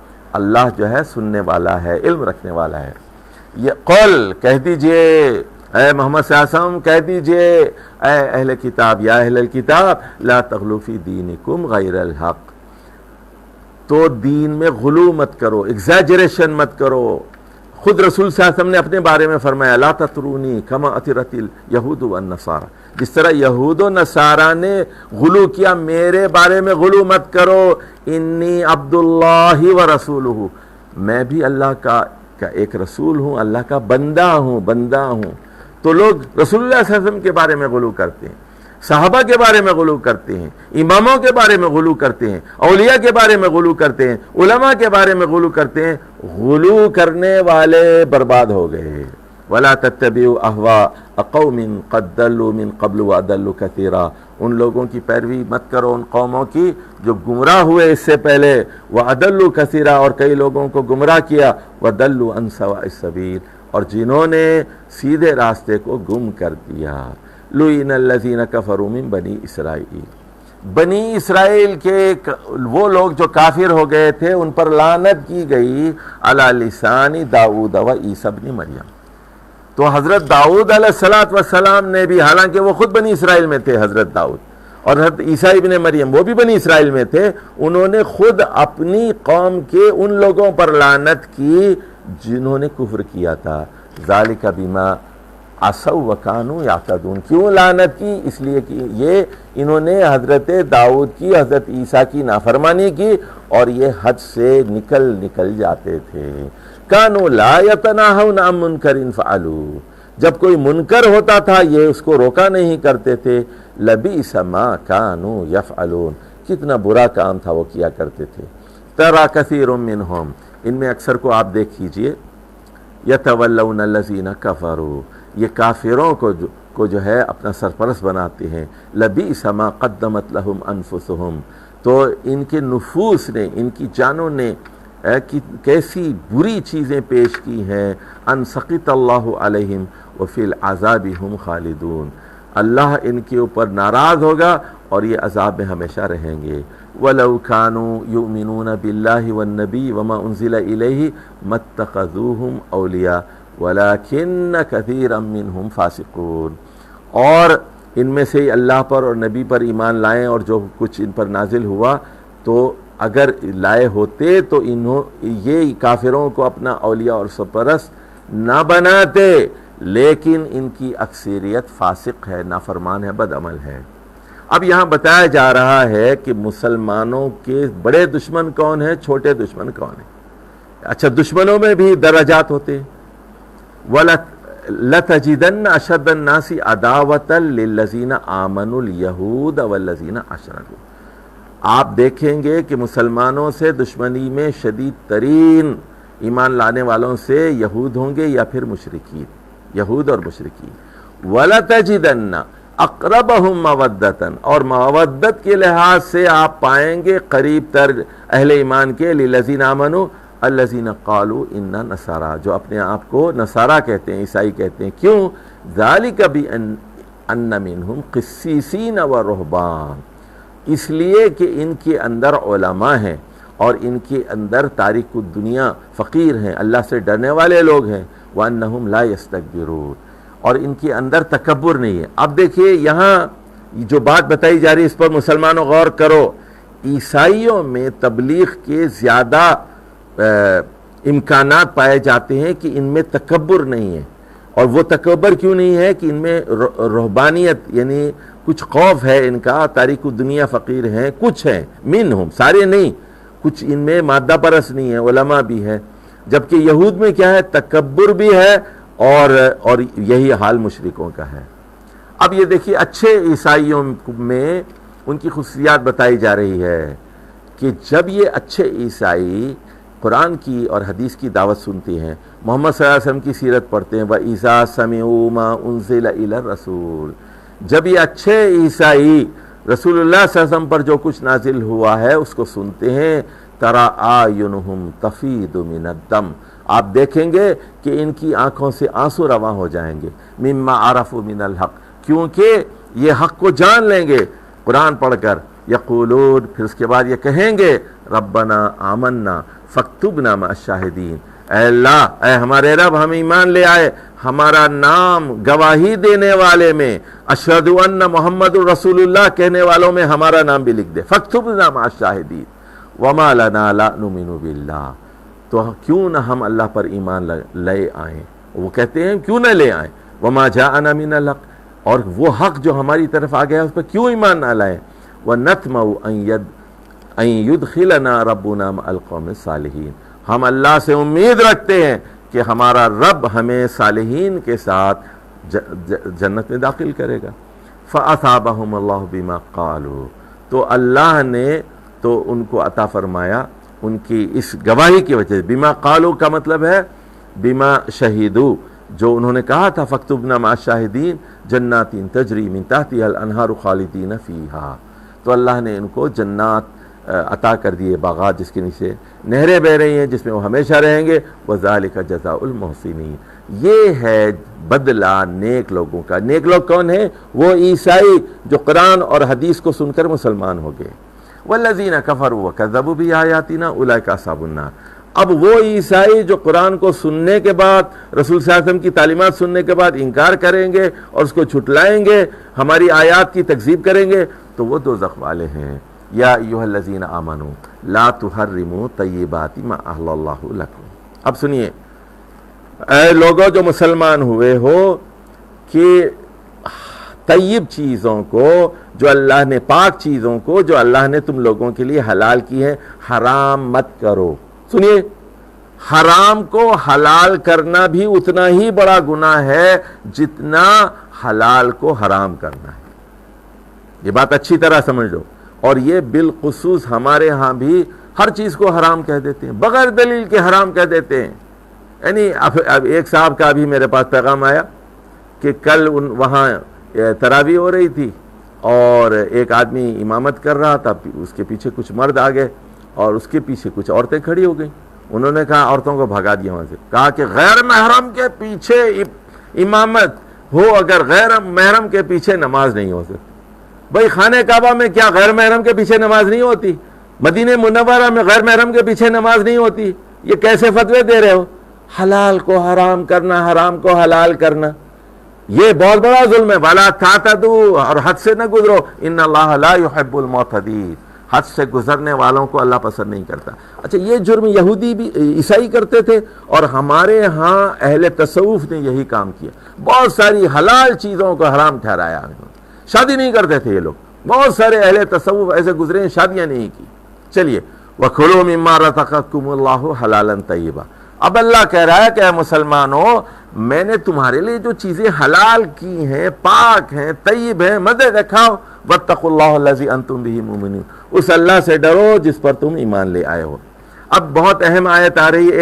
اللہ جو ہے سننے والا ہے، علم رکھنے والا ہے. یہ قل، کہہ دیجئے اے محمد صلی اللہ علیہ وسلم، کہہ دیجئے اے اہل کتاب، یا اہل الکتاب، لا تغلو فی دینکم غیر الحق. تو دین میں غلو مت کرو، ایگزیجریشن مت کرو. خود رسول صلی اللہ علیہ وسلم نے اپنے بارے میں فرمایا لا تطرونی کما اطرت الیہود والنصارى. جس طرح یہود و نصارہ نے غلو کیا، میرے بارے میں غلو مت کرو. انی عبداللہ ورسولہ، میں بھی اللہ کا ایک رسول ہوں، اللہ کا بندہ ہوں. تو لوگ رسول اللہ صلی اللہ علیہ وسلم کے بارے میں غلو کرتے ہیں، صحابہ کے بارے میں غلو کرتے ہیں، اماموں کے بارے میں غلو کرتے ہیں، اولیاء کے بارے میں غلو کرتے ہیں، علماء کے بارے میں غلو کرتے ہیں. غلو کرنے والے برباد ہو گئے. وَلَا تَتَّبِعُوا أَهْوَاءَ قَوْمٍ قَدْ ضَلُّوا مِنْ قَبْلُ وَأَضَلُّوا كَثِيرًا. ان لوگوں کی پیروی مت کرو، ان قوموں کی جو گمراہ ہوئے اس سے پہلے. وَأَضَلُّوا كَثِيرًا، اور کئی لوگوں کو گمراہ کیا. وَضَلُّوا عَنْ سَوَاءِ السَّبِيلِ، اور جنہوں نے سیدھے راستے کو گم کر دیا. لُعِنَ الَّذِينَ كَفَرُوا مِن بَنِي إِسْرَائِيلَ، بنی اسرائیل کے وہ لوگ جو کافر ہو گئے تھے ان پر لعنت کی گئی. علی لسان داؤد و عیسی ابن مریم. تو حضرت داؤد علیہ السلام نے بھی، حالانکہ وہ خود بنی اسرائیل میں تھے حضرت داؤد، اور حضرت عیسیٰ ابن مریم وہ بھی بنی اسرائیل میں تھے، انہوں نے خود اپنی قوم کے ان لوگوں پر لعنت کی جنہوں نے کفر کیا تھا. ذالک بما عصوا وکانوا یعتدون. کیوں لعنت کی؟ اس لیے کہ انہوں نے حضرت داؤد کی، حضرت عیسیٰ کی نافرمانی کی اور یہ حد سے نکل جاتے تھے. کانوا لا یتناہون عن منکر فعلوا، جب کوئی منکر ہوتا تھا یہ اس کو روکا نہیں کرتے تھے. لبئس ما کانوا یفعلون، کتنا برا کام تھا وہ کیا کرتے تھے. ترى کثیر منہم، ان میں اکثر کو آپ دیکھ کیجئے، یتولون الذین کفروا، یہ کافروں کو جو ہے اپنا سرپرست بناتے ہیں. لبئس ما قدمت لهم انفسهم، تو ان کے نفوس نے، ان کی جانوں نے کیسی بری چیزیں پیش کی ہیں. ان سقط اللہ علیہم وفی العذاب هم خالدون، اللہ ان کے اوپر ناراض ہوگا اور یہ عذاب میں ہمیشہ رہیں گے۔ وَلَوْ كَانُوا يُؤْمِنُونَ بِاللَّهِ وَالنَّبِيِّ وَمَا أُنزِلَ إِلَيْهِ مَا اتَّخَذُوهُمْ أَوْلِيَاءَ وَلَكِنَّ كَثِيرًا مِّنْهُمْ فَاسِقُونَ۔ اور ان میں سے اللہ پر اور نبی پر ایمان لائیں اور جو کچھ ان پر نازل ہوا تو اگر لائے ہوتے تو یہ کافروں کو اپنا اولیاء اور سرپرست نہ بناتے، لیکن ان کی اکثریت فاسق ہے، نافرمان ہے، بد عمل ہے۔ اب یہاں بتایا جا رہا ہے کہ مسلمانوں کے بڑے دشمن کون ہیں، چھوٹے دشمن کون ہیں۔ اچھا، دشمنوں میں بھی درجات ہوتے ہیں۔ لَتَجِدَنَّ أَشَدَّ النَّاسِ عَدَاوَةً لِلَّذِينَ آمَنُوا الْيَهُودَ وَالَّذِينَ أَشْرَكُوا۔ آپ دیکھیں گے کہ مسلمانوں سے دشمنی میں شدید ترین ایمان لانے والوں سے یہود ہوں گے یا پھر مشرکین، یہود اور مشرکین۔ وَلَتَجِدَنَّ اقربہم مودتاً، اور مودت کے لحاظ سے آپ پائیں گے قریب تر اہل ایمان کے للذین آمنوا الذین قالوا انا نصارى، جو اپنے آپ کو نصارہ کہتے ہیں، عیسائی کہتے ہیں۔ کیوں؟ ذالک بان منہم قسیسین ورہبان، اس لیے کہ ان کے اندر علماء ہیں اور ان کے اندر تارک الدنیا فقیر ہیں، اللہ سے ڈرنے والے لوگ ہیں۔ وانہم لا یستکبرون، اور ان کے اندر تکبر نہیں ہے۔ اب دیکھیے یہاں جو بات بتائی جا رہی ہے اس پر مسلمانوں غور کرو۔ عیسائیوں میں تبلیغ کے زیادہ امکانات پائے جاتے ہیں کہ ان میں تکبر نہیں ہے، اور وہ تکبر کیوں نہیں ہے کہ ان میں رہبانیت یعنی کچھ خوف ہے ان کا، تاریک الدنیا فقیر ہیں، کچھ ہیں، منہم، سارے نہیں، کچھ ان میں مادہ پرست نہیں ہے، علماء بھی ہے۔ جبکہ یہود میں کیا ہے، تکبر بھی ہے اور یہی حال مشرکوں کا ہے۔ اب یہ دیکھیے اچھے عیسائیوں میں ان کی خصوصیات بتائی جا رہی ہے کہ جب یہ اچھے عیسائی قرآن کی اور حدیث کی دعوت سنتے ہیں، محمد صلی اللہ علیہ وسلم کی سیرت پڑھتے ہیں، وَإِذَا سَمِعُوا مَا أُنزِلَ إِلَى الرَّسُولِ، جب یہ اچھے عیسائی رسول اللہ صلی اللہ علیہ وسلم پر جو کچھ نازل ہوا ہے اس کو سنتے ہیں، تَرَىٰ أَعْيُنُهُمْ تَفِيضُ مِنَ الدَّمْ، آپ دیکھیں گے کہ ان کی آنکھوں سے آنسو رواں ہو جائیں گے، مِمَّا عَرَفُوا مِنَ الْحَقِّ، کیونکہ یہ حق کو جان لیں گے قرآن پڑھ کر۔ یقولون، پھر اس کے بعد یہ کہیں گے، ربنا آمنا فاکتبنا مع الشاہدین، اے اللہ، اے ہمارے رب، ہم ایمان لے آئے، ہمارا نام گواہی دینے والے میں، اشہد ان محمد رسول اللہ کہنے والوں میں ہمارا نام بھی لکھ دے، فاکتبنا مع الشاہدین، وما لنا لا نؤمن باللہ، تو کیوں نہ ہم اللہ پر ایمان لے آئیں۔ وہ کہتے ہیں کیوں نہ لے آئیں، وما جاءنا من الحق، اور وہ حق جو ہماری طرف آ گیا اس پر کیوں ایمان نہ لائیں۔ وَنَطْمَعُ أَن يُدْخِلَنَا رَبُّنَا مَعَ الْقَوْمِ الصَّالِحِينَ، ہم اللہ سے امید رکھتے ہیں کہ ہمارا رب ہمیں صالحین کے ساتھ جنت میں داخل کرے گا۔ فَأَثَابَهُمُ اللَّهُ بِمَا قَالُوا، تو اللہ نے تو ان کو عطا فرمایا ان کی اس گواہی کی وجہ سے۔ بما قالوا کا مطلب ہے بما شہیدو، جو انہوں نے کہا تھا فاکتبنا مع الشاہدین جنات تجری من تحتها الانہار خالدین فیہا، تو اللہ نے ان کو جنات عطا کر دیے، باغات جس کے نیچے نہریں بہ رہی ہیں، جس میں وہ ہمیشہ رہیں گے۔ وذالک جزاء المحسنین، یہ ہے بدلہ نیک لوگوں کا۔ نیک لوگ کون ہیں؟ وہ عیسائی جو قرآن اور حدیث کو سن کر مسلمان ہو گئے۔ والذین کفروا وکذبوا بآیاتنا اولئک اصحاب النار، اب وہ عیسائی جو قرآن کو سننے کے بعد، رسول صلی اللہ علیہ وسلم کی تعلیمات سننے کے بعد انکار کریں گے اور اس کو جھٹلائیں گے، ہماری آیات کی تکذیب کریں گے، تو وہ دوزخ والے ہیں۔ یا ایھا الذین آمنوا لا تحرموا طیبات ما احل اللہ لکم، اب سنیے اے لوگوں جو مسلمان ہوئے ہو کہ طیب چیزوں کو، جو اللہ نے، پاک چیزوں کو جو اللہ نے تم لوگوں کے لیے حلال کی ہے، حرام مت کرو۔ سنیے، حرام کو حلال کرنا بھی اتنا ہی بڑا گناہ ہے جتنا حلال کو حرام کرنا ہے، یہ بات اچھی طرح سمجھ لو۔ اور یہ بالخصوص ہمارے ہاں بھی ہر چیز کو حرام کہہ دیتے ہیں، بغیر دلیل کے حرام کہہ دیتے ہیں۔ یعنی اب ایک صاحب کا بھی میرے پاس پیغام آیا کہ کل وہاں تراویح ہو رہی تھی اور ایک آدمی امامت کر رہا تھا، اس کے پیچھے کچھ مرد آ گئے اور اس کے پیچھے کچھ عورتیں کھڑی ہو گئیں۔ انہوں نے کہا، عورتوں کو بھگا دیا وہاں سے، کہا کہ غیر محرم کے پیچھے امامت ہو اگر غیر محرم کے پیچھے نماز نہیں ہو سکتی. بھائی خانہ کعبہ میں کیا غیر محرم کے پیچھے نماز نہیں ہوتی؟ مدینہ منورہ میں غیر محرم کے پیچھے نماز نہیں ہوتی؟ یہ کیسے فتوے دے رہے ہو؟ حلال کو حرام کرنا، حرام کو حلال کرنا، یہ بہت بڑا ظلم ہے. وَلَا تَعْتَدُوا، اور حد سے نہ گزرو. إِنَّ اللَّهَ لَا يُحِبُّ الْمُعْتَدِينَ، حد سے گزرنے والوں کو اللہ پسند نہیں کرتا. اچھا، یہ جرم یہودی بھی عیسائی کرتے تھے، اور ہمارے ہاں اہل تصوف نے یہی کام کیا. بہت ساری حلال چیزوں کو حرام ٹھہرایا. شادی نہیں کرتے تھے یہ لوگ. بہت سارے اہل تصوف ایسے گزرے ہیں شادیاں نہیں کی. چلیے، وَكُلُوا مِمَّا رَزَقَكُمُ اللَّهُ حَلَالًا طَيِّبًا. اب اللہ کہہ رہا ہے کہ اے مسلمانوں، میں نے تمہارے لیے جو چیزیں حلال کی ہیں، پاک ہیں، طیب ہیں، مزے سے کھاؤ. وَاتَّقُوا اللَّهَ الَّذِي أَنْتُمْ بِهِ مُؤْمِنُونَ، اس اللہ سے ڈرو جس پر تم ایمان لے آئے ہو. اب بہت اہم آیت آ رہی ہے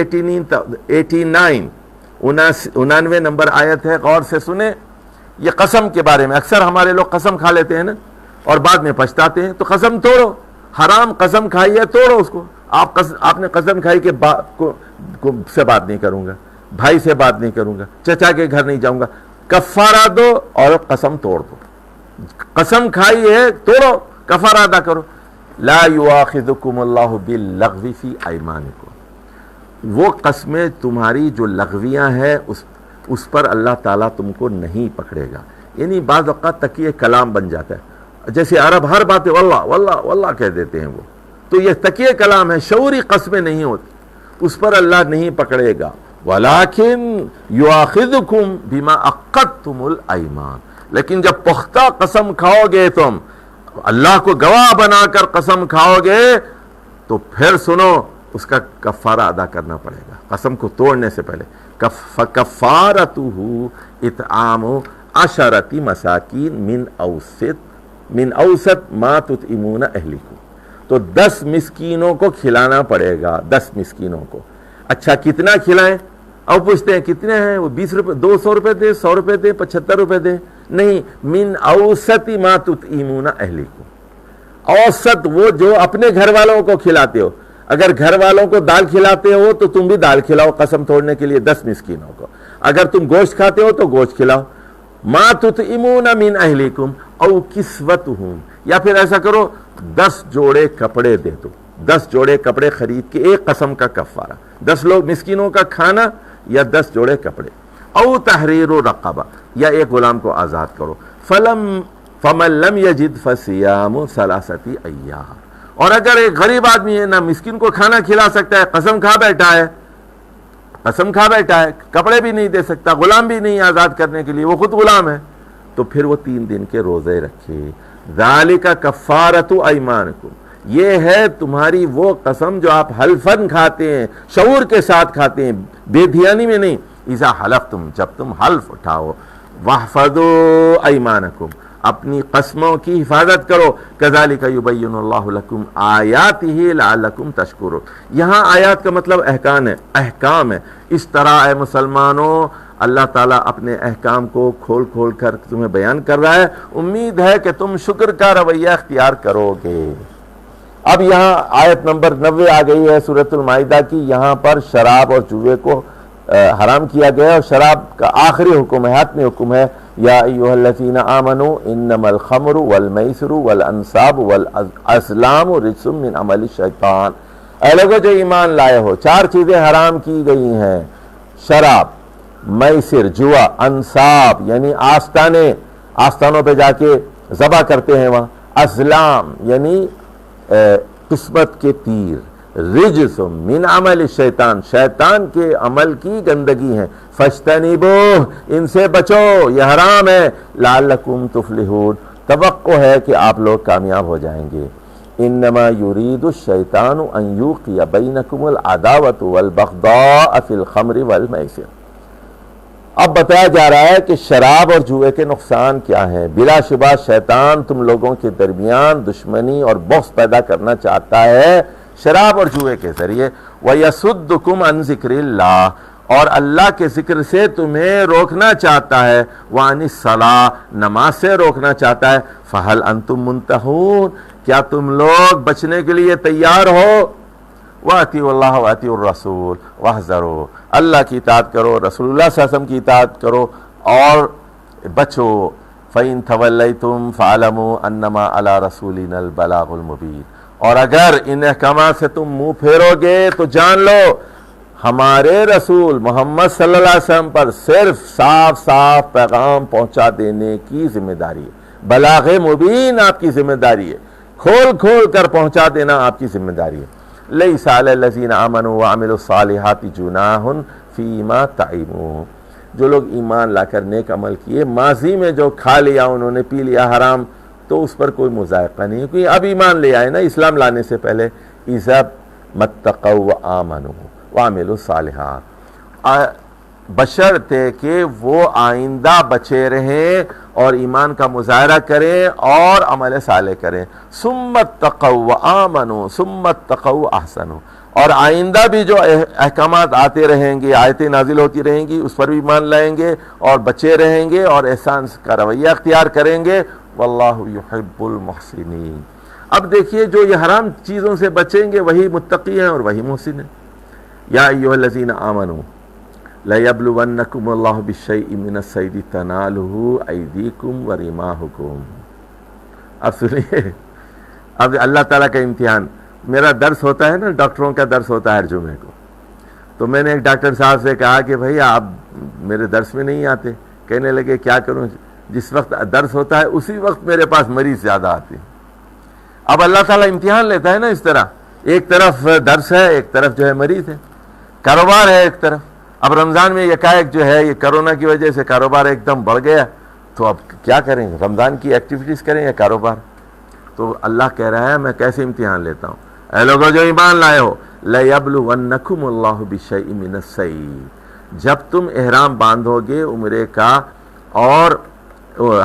89 نمبر آیت ہے. غور سے سنیں. یہ قسم کے بارے میں. اکثر ہمارے لوگ قسم کھا لیتے ہیں نا، اور بعد میں پچھتاتے ہیں. تو قسم توڑو. حرام قسم کھائی ہے، توڑو اس کو. آپ نے قسم کھائی کہ سے بات نہیں کروں گا، بھائی سے بات نہیں کروں گا، چچا کے گھر نہیں جاؤں گا. کفارہ دو اور قسم توڑ دو. قسم کھائی ہے، توڑو، کفارہ ادا کرو. لا یؤاخذکم اللہ باللغو فی ایمانکم، وہ قسمیں تمہاری جو لغویاں ہیں اس پر اللہ تعالیٰ تم کو نہیں پکڑے گا. یعنی بعض اوقات تکیہ کلام بن جاتا ہے. جیسے عرب ہر بات واللہ واللہ واللہ کہہ دیتے ہیں، وہ تو یہ تکیہ کلام ہے، شعوری قسمیں نہیں ہوتی، اس پر اللہ نہیں پکڑے گا. وَلَكِنْ يُؤَاخِذُكُمْ بِمَا عَقَّدتُّمُ الْأَيْمَانَ، لیکن جب پختہ قسم کھاؤ گے، تم اللہ کو گواہ بنا کر قسم کھاؤ گے، تو پھر سنو، اس کا کفارہ ادا کرنا پڑے گا قسم کو توڑنے سے پہلے. فَكَفَّارَتُهُ إِطْعَامُ 10 مَسَاكِينَ مِنْ أَوْسَطِ مَا تُطْعِمُونَ أَهْلِكُمْ، تو 10 مسکینوں کو کھلانا پڑے گا. 10 مسکینوں کو. اچھا کتنا کھلائیں؟ اب پوچھتے ہیں کتنے ہیں؟ وہ 20 روپے، 200 روپے دیں، 100 روپے دیں، 75 روپے دیں؟ نہیں، من اوسط ما تطعمون اہلکم، اوسط وہ جو اپنے گھر والوں کو کھلاتے ہو. اگر گھر والوں کو دال کھلاتے ہو تو تم بھی دال کھلاؤ قسم توڑنے کے لیے 10 مسکینوں کو. اگر تم گوشت کھاتے ہو تو گوشت کھلاؤ. ما تطعمون من اہلکم او کسوتہم، یا پھر ایسا کرو 10 جوڑے کپڑے دے دو. 10 جوڑے کپڑے خرید کے ایک قسم کا کفارہ، 10 لوگ مسکینوں کا کھانا یا 10 جوڑے کپڑے. او تحریر رقبہ، یا ایک غلام کو آزاد کرو. فمن لم یجد فصیام 3 ایام، اور اگر ایک غریب آدمی ہے، نہ مسکین کو کھانا کھلا سکتا ہے، قسم کھا بیٹھا ہے، کپڑے بھی نہیں دے سکتا، غلام بھی نہیں آزاد کرنے کے لیے، وہ خود غلام ہے، تو پھر وہ 3 دن کے روزے رکھے. ذالک کفارۃ ایمانکم، یہ ہے تمہاری وہ قسم جو آپ حلفاً کھاتے ہیں، شعور کے ساتھ کھاتے ہیں، بے دھیانی میں نہیں. اذا حلفتم، جب تم حلف اٹھاؤ. واحفظوا ایمانکم، اپنی قسموں کی حفاظت کرو. کذالک یبین اللہ لکم آیاتہ لعلکم تشکرون، یہاں آیات کا مطلب احکام ہے. اس طرح اے مسلمانوں اللہ تعالیٰ اپنے احکام کو کھول کھول کر تمہیں بیان کر رہا ہے. امید ہے کہ تم شکر کا رویہ اختیار کرو گے. اب یہاں آیت نمبر 90 آ گئی ہے سورۃ المائدہ کی. یہاں پر شراب اور جوئے کو حرام کیا گیا ہے، اور شراب کا آخری حکم ہے، حتمی حکم ہے. یا ایھا الذین آمنوا انما الخمر والمیسر والانصاب والازلام رجس من عمل الشیطان، اے لوگوں جو ایمان لائے ہو، 4 چیزیں حرام کی گئی ہیں: شراب، میسر جوا، انصاب یعنی آستانوں پہ جا کے ذبح کرتے ہیں وہاں، ازلام یعنی قسمت کے تیر، رجس من عمل شیطان، شیطان کے عمل کی گندگی ہیں. فاجتنبوہ، ان سے بچو، یہ حرام ہے. لعلکم تفلحون، توقع ہے کہ آپ لوگ کامیاب ہو جائیں گے. انما یرید الشیطان ان یوقع بینکم العداوۃ والبغضاء فی الخمر والمیسر. اب بتایا جا رہا ہے کہ شراب اور جوئے کے نقصان کیا ہیں. بلا شبہ شیطان تم لوگوں کے درمیان دشمنی اور بغض پیدا کرنا چاہتا ہے شراب اور جوئے کے ذریعے. وَيَصُدُّكُمْ عَنْ ذِكْرِ اللَّهِ، اور اللہ کے ذکر سے تمہیں روکنا چاہتا ہے. وَعَنِ الصَّلَاةِ، نماز سے روکنا چاہتا ہے. فَهَلْ أَنْتُمْ مُنْتَهُونَ، کیا تم لوگ بچنے کے لیے تیار ہو؟ وَأَطِيعُوا اللَّهَ وَأَطِيعُوا الرَّسُولَ وَاحْذَرُوا، اللہ کی اطاعت کرو، رسول اللہ صلی اللہ علیہ وسلم کی اطاعت کرو، اور بچو فَإِن تَوَلَّيْتُمْ فَاعْلَمُوا أَنَّمَا عَلَى رَسُولِنَا الْبَلَاغُ الْمُبِينُ، اور اگر ان احکامات سے تم منہ پھیرو گے تو جان لو ہمارے رسول محمد صلی اللہ علیہ وسلم پر صرف صاف صاف پیغام پہنچا دینے کی ذمہ داری ہے، بلاغ مبین آپ کی ذمہ داری ہے، کھول کھول کر پہنچا دینا آپ کی ذمہ داری ہے۔ لَيْسَ عَلَى الَّذِينَ آمَنُوا وَعَمِلُوا الصَّالِحَاتِ جُنَاحٌ فِيمَا طَعِمُوا، جو لوگ ایمان لا کر نیک عمل کیے، ماضی میں جو کھا لیا انہوں نے، پی لیا حرام، تو اس پر کوئی مذائقہ نہیں ہے، کیونکہ اب ایمان لے آئے نا اسلام لانے سے پہلے۔ اِذَا مَتَّقَوْا وَآمَنُوا وَعَمِلُوا الصَّالِحَاتِ، بشرطے کہ وہ آئندہ بچے رہیں اور ایمان کا مظاہرہ کریں اور عمل صالح کریں۔ ثُمَّ اتَّقَوْا وَآمَنُوا ثُمَّ اتَّقَوْا وَأَحْسَنُوا، اور آئندہ بھی جو احکامات آتے رہیں گے، آیتیں نازل ہوتی رہیں گی، اس پر بھی ایمان لائیں گے اور بچے رہیں گے اور احسان کا رویہ اختیار کریں گے۔ واللہ یحب المحسنین۔ اب دیکھیے جو یہ حرام چیزوں سے بچیں گے وہی متقی ہیں اور وہی محسن ہیں۔ یا ایھا الذین آمنوا لَيَبْلُوَنَّكُمُ اللَّهُ بِالشَّيْءِ مِنَ الصَّيْدِ تَنَالُهُ أَيْدِيكُمْ وَرِمَاحُكُمْ۔ اب سنیے، اب اللہ تعالیٰ کا امتحان۔ میرا درس ہوتا ہے نا، ڈاکٹروں کا درس ہوتا ہے ہر جمعے کو، تو میں نے ایک ڈاکٹر صاحب سے کہا کہ بھائی آپ میرے درس میں نہیں آتے۔ کہنے لگے کیا کروں، جس وقت درس ہوتا ہے اسی وقت میرے پاس مریض زیادہ آتے ہیں۔ اب اللہ تعالیٰ امتحان لیتا ہے نا اس طرح، ایک طرف درس ہے، ایک طرف جو ہے مریض ہے، کاروبار ہے ایک طرف۔ اب رمضان میں یکایک جو ہے یہ کرونا کی وجہ سے کاروبار ایک دم بڑھ گیا، تو اب کیا کریں، رمضان کی ایکٹیویٹیز کریں یا کاروبار؟ تو اللہ کہہ رہا ہے میں کیسے امتحان لیتا ہوں، اے لوگوں جو ایمان لائے ہو، لَيَبْلُوَنَّكُمُ اللَّهُ بِالشَّيْءِ مِنَ الصَّيْدِ، جب تم احرام باندھو گے عمرے کا اور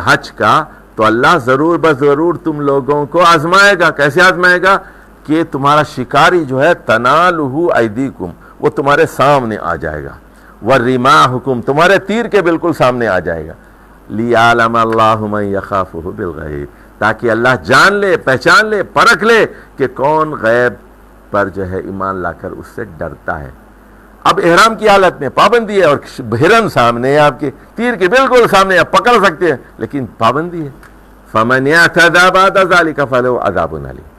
حج کا، تو اللہ ضرور بضرور تم لوگوں کو آزمائے گا۔ کیسے آزمائے گا؟ کہ تمہارا شکاری جو ہے تنالہ ایدیکم، وہ تمہارے سامنے آ جائے گا، وَرِمَاحُكُمْ، تمہارے تیر کے بالکل سامنے آ جائے گا، لِيَعْلَمَ اللَّهُ مَن يَخَافُهُ بِالْغَیْبِ، تاکہ اللہ جان لے، پہچان لے، پرکھ لے کہ کون غیب پر جو ہے ایمان لا کر اس سے ڈرتا ہے۔ اب احرام کی حالت میں پابندی ہے اور ہرن سامنے ہے، آپ کے تیر کے بالکل سامنے، آپ پکڑ سکتے ہیں لیکن پابندی ہے۔ فَمَنْ اعْتَدَىٰ بَعْدَ ذَلِكَ فَلَهُ عَذَابٌ أَلِيمٌ،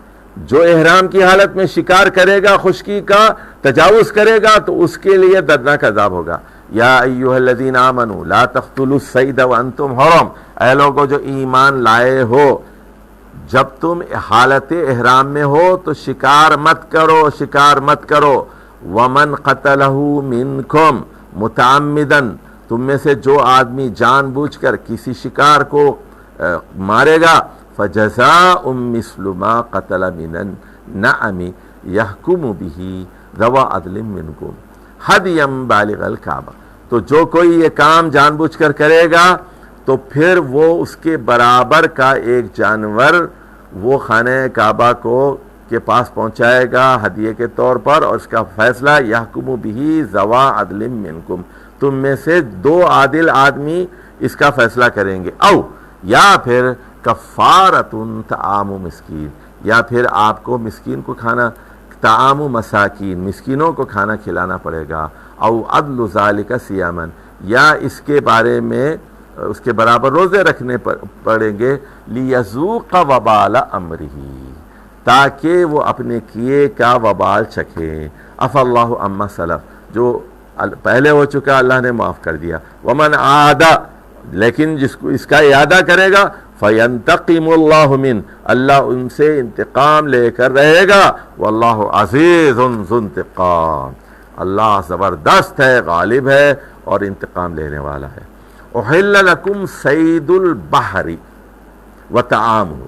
جو احرام کی حالت میں شکار کرے گا، خشکی کا تجاوز کرے گا، تو اس کے لیے دردناک عذاب ہوگا۔ یا ایھا الذین آمنوا لا تقتلوا الصید وانتم حرم، اے لوگو جو ایمان لائے ہو، جب تم حالت احرام میں ہو تو شکار مت کرو، شکار مت کرو۔ ومن قتلہ منکم متعمدا، تم میں سے جو آدمی جان بوجھ کر کسی شکار کو مارے گا، فجزاء مثل ما قتل من النعم يحكم به ذو عدل منکم حدیا بالغ الکعبہ، تو جو کوئی یہ کام جان بوجھ کر کرے گا تو پھر وہ اس کے برابر کا ایک جانور وہ خانہ کعبہ کو کے پاس پہنچائے گا ہدیے کے طور پر، اور اس کا فیصلہ یحکم به ذو عدل منکم، تم میں سے دو عادل آدمی اس کا فیصلہ کریں گے، او یا پھر کفارۃ طعام مسکین، یا پھر آپ کو مسکین کو کھانا، طعام مساکین، مسکینوں کو کھانا کھلانا پڑے گا، او عدل ذالک صیاما، یا اس کے بارے میں اس کے برابر روزے رکھنے پڑیں گے، لیذوق وبال امرہ، تاکہ وہ اپنے کیے کا وبال چکھیں، عفا اللہ عما سلف، جو پہلے ہو چکا اللہ نے معاف کر دیا، ومن عاد، لیکن جس کو اس کا اعادہ کرے گا، فینتقم اللہ من، اللہ ان سے انتقام لے کر رہے گا، واللہ عزیز ذو انتقام، اللہ زبردست ہے، غالب ہے اور انتقام لینے والا ہے۔ احل لکم صید البحر وطعامہ،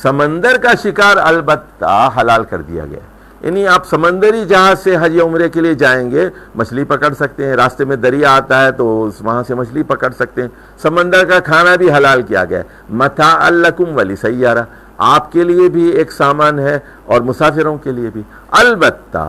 سمندر کا شکار البتہ حلال کر دیا گیا، یعنی آپ سمندری جہاز سے حج یا عمرے کے لیے جائیں گے، مچھلی پکڑ سکتے ہیں، راستے میں دریا آتا ہے تو وہاں سے مچھلی پکڑ سکتے ہیں، سمندر کا کھانا بھی حلال کیا گیا ہے، متاعا لکم ولسیارہ، آپ کے لیے بھی ایک سامان ہے اور مسافروں کے لیے بھی، البتہ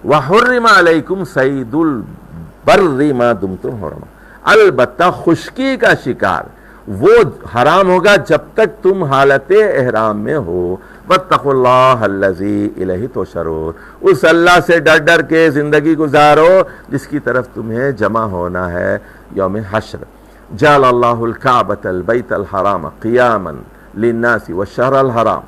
وحرم علیکم صید البر ما دمتم حرما، البتہ خشکی کا شکار وہ حرام ہوگا جب تک تم حالت احرام میں ہو، واتقوا اللہ الذی الیہ تحشرون، اس اللہ سے ڈر ڈر کے زندگی گزارو جس کی طرف تمہیں جمع ہونا ہے یوم حشر۔ جعل اللہ الکعبۃ البیت الحرام قیاما للناس والشہر الحرام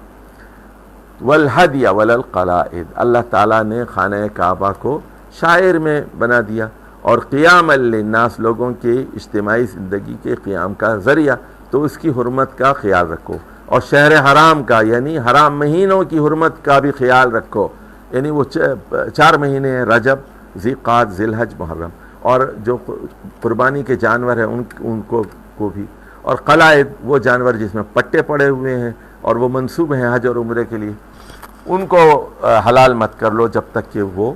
والہدی والقلائد، اللہ تعالیٰ نے خانہ کعبہ کو شاعر میں بنا دیا اور قیام للناس لوگوں کے اجتماعی زندگی کے قیام کا ذریعہ، تو اس کی حرمت کا خیال رکھو، اور شہر حرام کا یعنی حرام مہینوں کی حرمت کا بھی خیال رکھو، یعنی وہ 4 مہینے ہیں، رجب، ذی قعدہ، ذی الحج، محرم، اور جو قربانی کے جانور ہیں ان کو بھی، اور قلائد وہ جانور جس میں پٹے پڑے ہوئے ہیں اور وہ منسوب ہیں حج اور عمرے کے لیے، ان کو حلال مت کر لو جب تک کہ وہ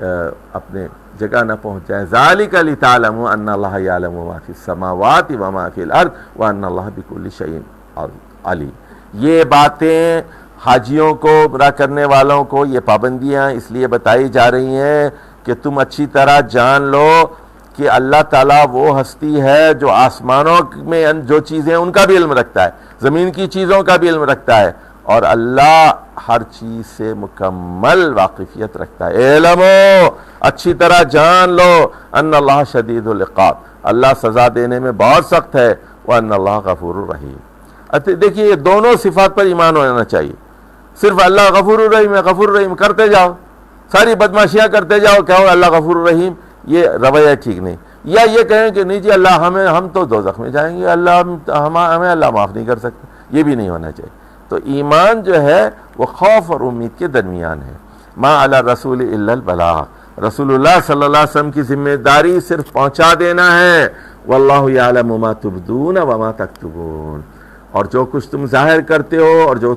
اپنے جگہ نہ پہنچ جائے۔ ذالک لتعلموا ان اللہ یعلم ما فی السماوات وما فی الارض وان اللہ بکل شیء علیم۔ یہ باتیں حاجیوں کو، عمرہ کرنے والوں کو، یہ پابندیاں اس لیے بتائی جا رہی ہیں کہ تم اچھی طرح جان لو کہ اللہ تعالیٰ وہ ہستی ہے جو آسمانوں میں جو چیزیں ان کا بھی علم رکھتا ہے، زمین کی چیزوں کا بھی علم رکھتا ہے، اور اللہ ہر چیز سے مکمل واقفیت رکھتا ہے۔ اعلموا، اچھی طرح جان لو، ان اللہ شدید العقاب، اللہ سزا دینے میں بہت سخت ہے، وان اللہ غفور الرحیم۔ دیکھیے یہ دونوں صفات پر ایمان ہونا چاہیے، صرف اللہ غفور الرحیم ہے، غفور الرحیم کرتے جاؤ، ساری بدماشیاں کرتے جاؤ، کہو اللہ غفور الرحیم، یہ رویہ ٹھیک نہیں۔ یا یہ کہیں کہ نہیں جی اللہ ہم تو دوزخ میں جائیں گے، ہمیں اللہ معاف نہیں کر سکتا، یہ بھی نہیں ہونا چاہیے۔ تو ایمان جو ہے وہ خوف اور امید کے درمیان ہے۔ ما علی الرسول الا البلاغ، رسول اللہ صلی اللہ علیہ وسلم کی ذمہ داری صرف پہنچا دینا ہے۔ واللہ یعلم ما تبدون وما تکتمون، اور جو کچھ تم ظاہر کرتے ہو اور جو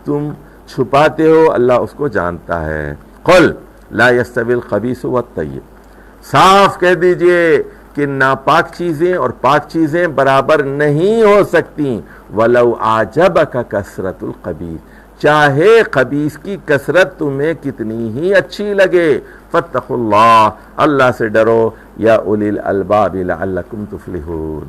تم چھپاتے ہو اللہ اس کو جانتا ہے۔ قل لا یستوی الخبیث والطیب، صاف کہہ دیجئے کہ ناپاک چیزیں اور پاک چیزیں برابر نہیں ہو سکتی۔ وَلَوْ أَعْجَبَكَ كَثْرَةُ الْخَبِيثِ، چاہے خبیث کی کثرت تمہیں کتنی ہی اچھی لگے۔ فَاتَّقُوا اللَّهَ، اللہ سے ڈرو، یا اُولِي الْأَلْبَابِ لَعَلَّكُمْ تُفْلِحُونَ۔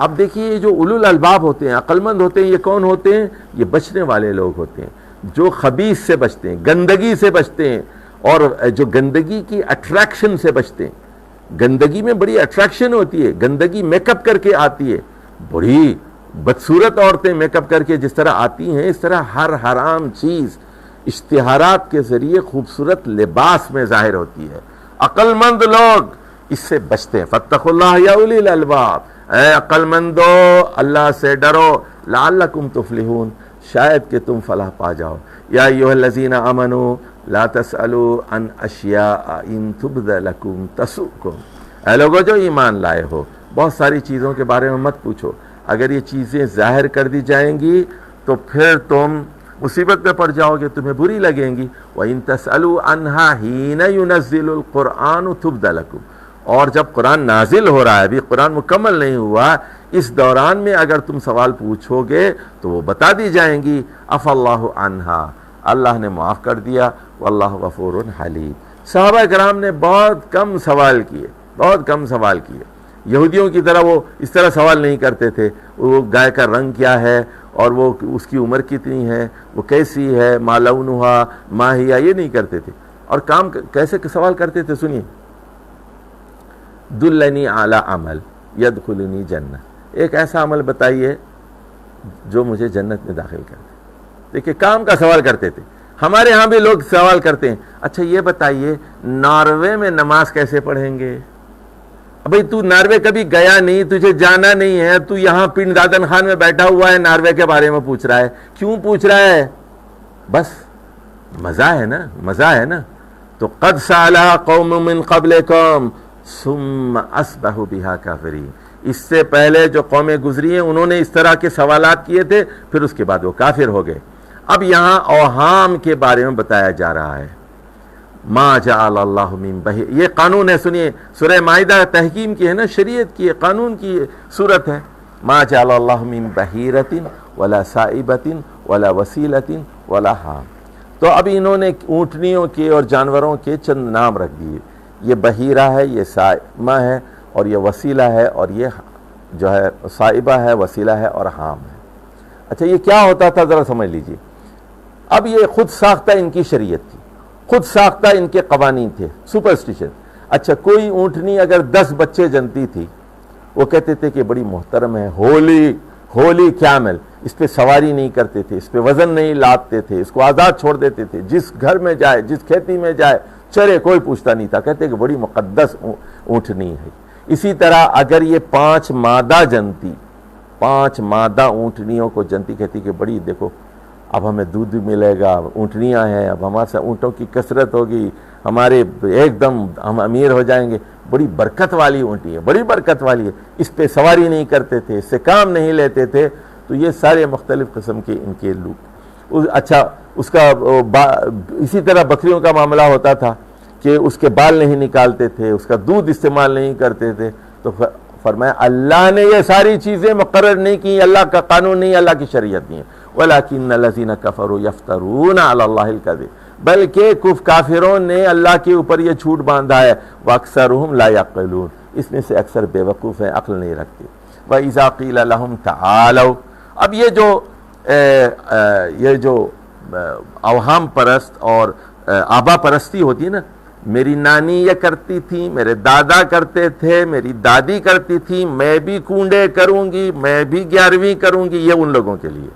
اب دیکھیے یہ جو اولو الالباب ہوتے ہیں، عقل مند ہوتے ہیں، یہ کون ہوتے ہیں؟ یہ بچنے والے لوگ ہوتے ہیں جو خبیث سے بچتے ہیں، گندگی سے بچتے ہیں، اور جو گندگی کی اٹریکشن سے بچتے ہیں۔ گندگی میں بڑی اٹریکشن ہوتی ہے، گندگی میک اپ کر کے آتی ہے، بڑی بدصورت عورتیں میک اپ کر کے جس طرح آتی ہیں، اس طرح ہر حرام چیز اشتہارات کے ذریعے خوبصورت لباس میں ظاہر ہوتی ہے۔ عقل مند لوگ اس سے بچتے ہیں۔ فاتقوا اللہ یا اولی الالباب، اے عقل مندو اللہ سے ڈرو، لعلکم تفلحون، شاید کہ تم فلاح پا جاؤ۔ یا ایھا الذین آمنوا لا تسألوا عن اشیاء ان تبد لکم تسؤکم، اے لوگو جو ایمان لائے ہو بہت ساری چیزوں کے بارے میں مت پوچھو، اگر یہ چیزیں ظاہر کر دی جائیں گی تو پھر تم مصیبت میں پڑ جاؤ گے، تمہیں بری لگیں گی۔ وَإِن تَسْأَلُوا عَنْهَا حِينَ يُنَزِّلُ الْقُرْآنُ تُبْدَ لَكُمْ، اور جب قرآن نازل ہو رہا ہے، ابھی قرآن مکمل نہیں ہوا، اس دوران میں اگر تم سوال پوچھو گے تو وہ بتا دی جائیں گی۔ عَفَا اللَّهُ عَنْهَا، اللہ نے معاف کر دیا، واللہ غفور حلیم۔ صحابہ کرام نے بہت کم سوال کیے، یہودیوں کی طرح وہ اس طرح سوال نہیں کرتے تھے، وہ گائے کا رنگ کیا ہے اور وہ اس کی عمر کتنی ہے، وہ کیسی ہے، ما لونہا ما ہی، یہ نہیں کرتے تھے۔ اور کام کیسے سوال کرتے تھے سنیے، دلنی اعلی عمل یدخلنی جنہ، ایک ایسا عمل بتائیے جو مجھے جنت میں داخل کر دے۔ دیکھیں کام کا سوال کرتے تھے۔ ہمارے ہاں بھی لوگ سوال کرتے ہیں، اچھا یہ بتائیے ناروے میں نماز کیسے پڑھیں گے؟ بھئی تو ناروے کبھی گیا نہیں، تجھے جانا نہیں ہے، تو یہاں پنڈ دادن خان میں بیٹھا ہوا ہے، ناروے کے بارے میں پوچھ رہا ہے، کیوں پوچھ رہا ہے؟ بس مزہ ہے نا۔ تو قد سألها قوم من قبلکم ثم اصبحوا بها کافرین، اس سے پہلے جو قومیں گزری ہیں انہوں نے اس طرح کے سوالات کیے تھے، پھر اس کے بعد وہ کافر ہو گئے۔ اب یہاں اوہام کے بارے میں بتایا جا رہا ہے۔ ما جعل اللہ من بحیر، یہ قانون ہے، سنیے سورہ مائدہ تحکیم کی ہے نا، شریعت کی ہے، قانون کی صورت ہے۔ ما جعل اللہ من بحیرۃ ولا سائبۃ ولا وسیلۃ ولا حام، تو اب انہوں نے اونٹنیوں کے اور جانوروں کے چند نام رکھ دیے، یہ بحیرہ ہے، یہ سائمہ ہے، اور یہ وسیلہ ہے، اور یہ جو ہے سائبہ ہے، وسیلہ ہے، اور حام ہے۔ اچھا یہ کیا ہوتا تھا ذرا سمجھ لیجئے۔ اب یہ خود ساختہ ان کی شریعت تھی، خود ساختہ ان کے قوانین تھے، سپرسٹیشن۔ اچھا کوئی اونٹنی اگر 10 بچے جنتی تھی وہ کہتے تھے کہ بڑی محترم ہے، ہولی کیمل، اس پہ سواری نہیں کرتے تھے، اس پہ وزن نہیں لادتے تھے، اس کو آزاد چھوڑ دیتے تھے، جس گھر میں جائے جس کھیتی میں جائے چرے، کوئی پوچھتا نہیں تھا، کہتے کہ بڑی مقدس اونٹنی ہے۔ اسی طرح اگر یہ 5 مادہ جنتی، 5 مادہ اونٹنیوں کو جنتی کہتی کہ بڑی دیکھو اب ہمیں دودھ بھی ملے گا، اونٹنیاں ہیں، اب ہمارے ساتھ اونٹوں کی کثرت ہوگی، ہمارے ایک دم ہم امیر ہو جائیں گے، بڑی برکت والی اونٹی ہے، بڑی برکت والی ہے، اس پہ سواری نہیں کرتے تھے، اس سے کام نہیں لیتے تھے۔ تو یہ سارے مختلف قسم کے ان کے لوگ۔ اچھا، اس کا اسی طرح بکریوں کا معاملہ ہوتا تھا کہ اس کے بال نہیں نکالتے تھے، اس کا دودھ استعمال نہیں کرتے تھے۔ تو فرمایا اللہ نے یہ ساری چیزیں مقرر نہیں کی، اللہ کا قانون نہیں، اللہ کی شریعت نہیں ہے۔ وَلَكِنَّ الَّذِينَ كَفَرُوا يَفْتَرُونَ عَلَى اللَّهِ الْكَذِبَ، بلکہ کافروں نے اللہ کے اوپر یہ جھوٹ باندھا ہے۔ وَأَكْثَرُهُمْ لَا يَعْقِلُونَ، اس میں سے اکثر بے وقوف ہیں، عقل نہیں رکھتے۔ وَإِذَا قِيلَ لَهُمْ تَعَالَوْا، اب یہ جو اوہام پرست اور آبا پرستی ہوتی ہے نا، میری نانی یہ کرتی تھی، میرے دادا کرتے تھے، میری دادی کرتی تھی، میں بھی کنڈے کروں گی، میں بھی 11ویں کروں گی، یہ ان لوگوں کے لیے۔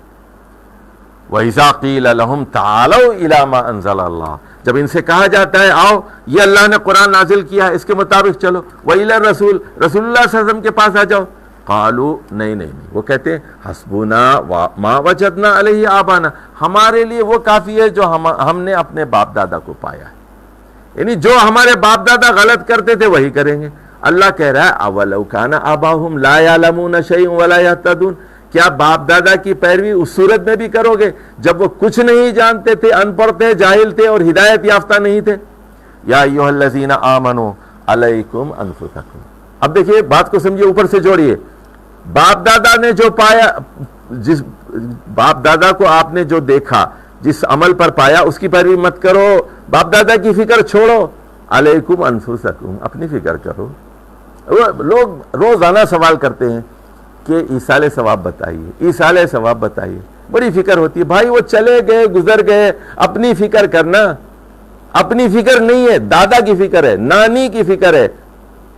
وَإِذَا قِيلَ لَهُمْ تَعَالَوْا إِلَىٰ مَا أَنزَلَ اللَّهُ، جب ان سے کہا جاتا ہے آؤ یہ اللہ نے قرآن نازل کیا ہے اس کے مطابق چلو، وَإِلَى الرَّسُولِ، رسول اللہ صلی اللہ علیہ وسلم کے پاس آ جاؤ، قالوا نہیں، وہ کہتے ہیں حسبنا ما وجدنا علیہ آبانا، ہمارے لیے وہ کافی ہے جو ہم نے اپنے باپ دادا کو پایا ہے، یعنی جو ہمارے باپ دادا غلط کرتے تھے وہی کریں گے۔ اللہ کہہ رہا ہے اولو کان آباؤہم لا یعلمون شیئا ولا یہتدون، کیا باپ دادا کی پیروی اس صورت میں بھی کرو گے جب وہ کچھ نہیں جانتے تھے، ان پڑھ تھے، جاہل تھے اور ہدایت یافتہ نہیں تھے؟ یا ایھا الذین آمنوا علیکم انفسکم، اب دیکھیے بات کو سمجھیے، اوپر سے جوڑیے، باپ دادا نے جو پایا، جس باپ دادا کو آپ نے جو دیکھا، جس عمل پر پایا اس کی پیروی مت کرو، باپ دادا کی فکر چھوڑو، علیکم انفسکم، اپنی فکر کرو۔ لوگ روزانہ سوال کرتے ہیں کہ ایصال ثواب بتائیے، ایصال ثواب بتائیے، بڑی فکر ہوتی ہے۔ بھائی وہ چلے گئے، گزر گئے، اپنی فکر کرنا، اپنی فکر نہیں ہے، دادا کی فکر ہے، نانی کی فکر ہے۔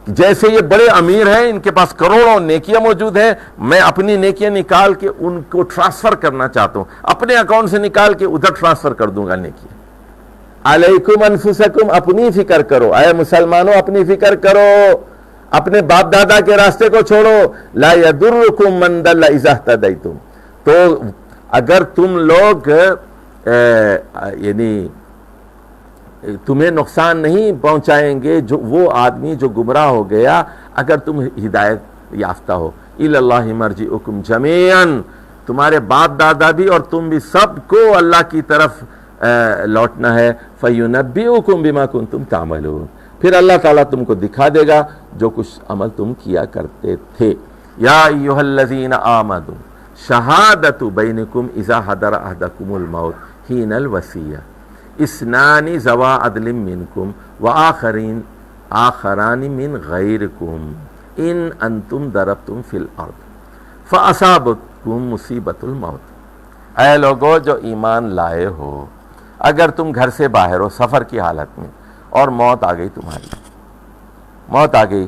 جیسے یہ بڑے امیر ہیں، ان کے پاس کروڑوں نیکیاں موجود ہیں، میں اپنی نیکیاں نکال کے ان کو ٹرانسفر کرنا چاہتا ہوں، اپنے اکاؤنٹ سے نکال کے ادھر ٹرانسفر کر دوں گا نیکیاں۔ علیکم انفسکم، اپنی فکر کرو، اے مسلمانوں اپنی فکر کرو، اپنے باپ دادا کے راستے کو چھوڑو۔ لا یضرکم من ضل اذا اہتدیتم، تو اگر تم لوگ یعنی تمہیں نقصان نہیں پہنچائیں گے جو وہ آدمی جو گمراہ ہو گیا اگر تم ہدایت یافتہ ہو۔ الی اللہ مرجعکم جمیعا، تمہارے باپ دادا بھی اور تم بھی سب کو اللہ کی طرف لوٹنا ہے۔ فینبئکم بما کنتم تعملون، پھر اللہ تعالیٰ تم کو دکھا دے گا جو کچھ عمل تم کیا کرتے تھے۔ یا ایھا الذین آمنوا شہادۃ بینکم اذا حضر احدکم الموت حین الوصیہ اثنان ذوا عدل منکم آخران من غیرکم ان انتم ضربتم فی الارض فاصابتکم مصیبۃ الموت، اے لوگو جو ایمان لائے ہو، اگر تم گھر سے باہر ہو سفر کی حالت میں اور موت آ گئی، تمہاری موت آ گئی،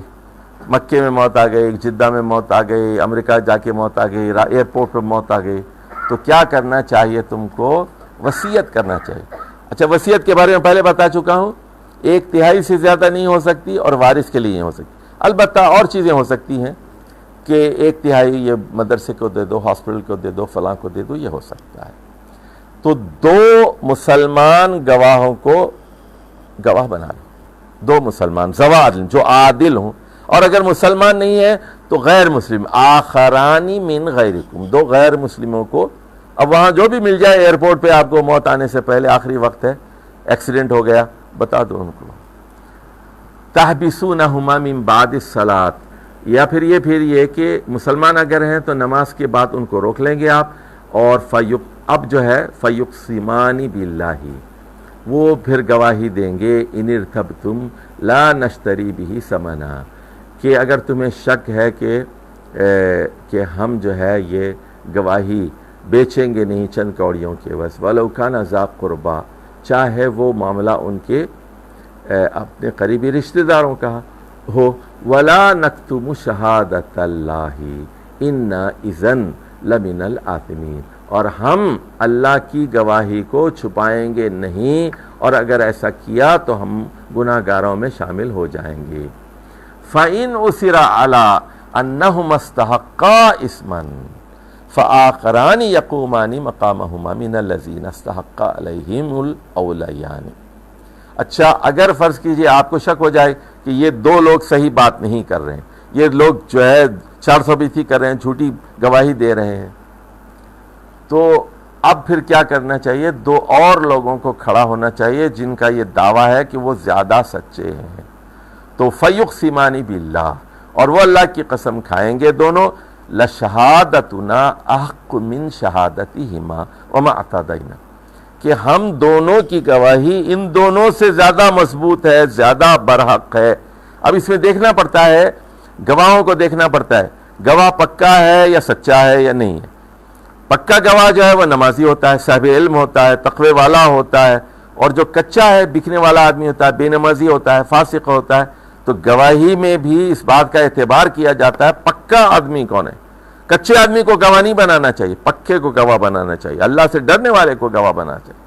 مکے میں موت آ گئی، جدہ میں موت آ گئی، امریکہ جا کے موت آ گئی، ایئرپورٹ پہ موت آ گئی، تو کیا کرنا چاہیے تم کو؟ وصیت کرنا چاہیے۔ اچھا، وصیت کے بارے میں پہلے بتا چکا ہوں، 1/3 سے زیادہ نہیں ہو سکتی اور وارث کے لیے نہیں ہو سکتی۔ البتہ اور چیزیں ہو سکتی ہیں کہ 1/3 یہ مدرسے کو دے دو، ہاسپٹل کو دے دو، فلاں کو دے دو، یہ ہو سکتا ہے۔ تو 2 مسلمان گواہوں کو گواہ بنا لو، 2 مسلمان ذوا عدل جو عادل ہوں، اور اگر مسلمان نہیں ہے تو غیر مسلم، آخرانی من غیرکم، 2 غیر مسلموں کو۔ اب وہاں جو بھی مل جائے، ایئرپورٹ پہ آپ کو موت آنے سے پہلے آخری وقت ہے، ایکسیڈنٹ ہو گیا، بتا دو ان کو۔ تحبسونہما من بعد الصلاۃ، یا پھر یہ کہ مسلمان اگر ہیں تو نماز کے بعد ان کو روک لیں گے آپ، اور اب جو ہے فیقسمان باللہ، وہ پھر گواہی دیں گے، ان ارتبتم لا نشتری بہ ثمنا، کہ اگر تمہیں شک ہے کہ ہم جو ہے یہ گواہی بیچیں گے نہیں چند کوڑیوں کے بس، ولو کان ذا قربا، چاہے وہ معاملہ ان کے اپنے قریبی رشتہ داروں کا، ہو ولا نکتم شہادت اللہ انا اذن لمن الآثمین، اور ہم اللہ کی گواہی کو چھپائیں گے نہیں، اور اگر ایسا کیا تو ہم گناہ گاروں میں شامل ہو جائیں گے۔ فَإِنْ أُسِرَ عَلَىٰ أَنَّهُمَا اسْتَحَقَّا إِثْمًا فَآخَرَانِ يَقُومَانِ مَقَامَهُمَا مِنَ الَّذِينَ اسْتَحَقَّ عَلَيْهِمُ الْأَوْلَيَانِ۔ اچھا اگر فرض کیجئے آپ کو شک ہو جائے کہ یہ دو لوگ صحیح بات نہیں کر رہے ہیں، یہ لوگ جو ہے 420 کر رہے ہیں، جھوٹی گواہی دے رہے ہیں، تو اب پھر کیا کرنا چاہیے؟ دو اور لوگوں کو کھڑا ہونا چاہیے جن کا یہ دعویٰ ہے کہ وہ زیادہ سچے ہیں، تو فَيُقْسِمَانِ بِاللَّهِ، اور وہ اللہ کی قسم کھائیں گے دونوں، لَشَهَادَتُنَا أَحَقُّ مِنْ شَهَادَتِهِمَا وَمَا اعْتَدَيْنَا، کہ ہم دونوں کی گواہی ان دونوں سے زیادہ مضبوط ہے، زیادہ برحق ہے۔ اب اس میں دیکھنا پڑتا ہے، گواہوں کو دیکھنا پڑتا ہے، گواہ پکا ہے یا سچا ہے یا نہیں ہے۔ پکا گواہ جو ہے وہ نمازی ہوتا ہے، صاحب علم ہوتا ہے، تقوی والا ہوتا ہے، اور جو کچا ہے، بکنے والا آدمی ہوتا ہے، بے نمازی ہوتا ہے، فاسق ہوتا ہے۔ تو گواہی میں بھی اس بات کا اعتبار کیا جاتا ہے پکا آدمی کون ہے۔ کچے آدمی کو گواہ نہیں بنانا چاہیے، پکے کو گواہ بنانا چاہیے، اللہ سے ڈرنے والے کو گواہ بنانا چاہیے۔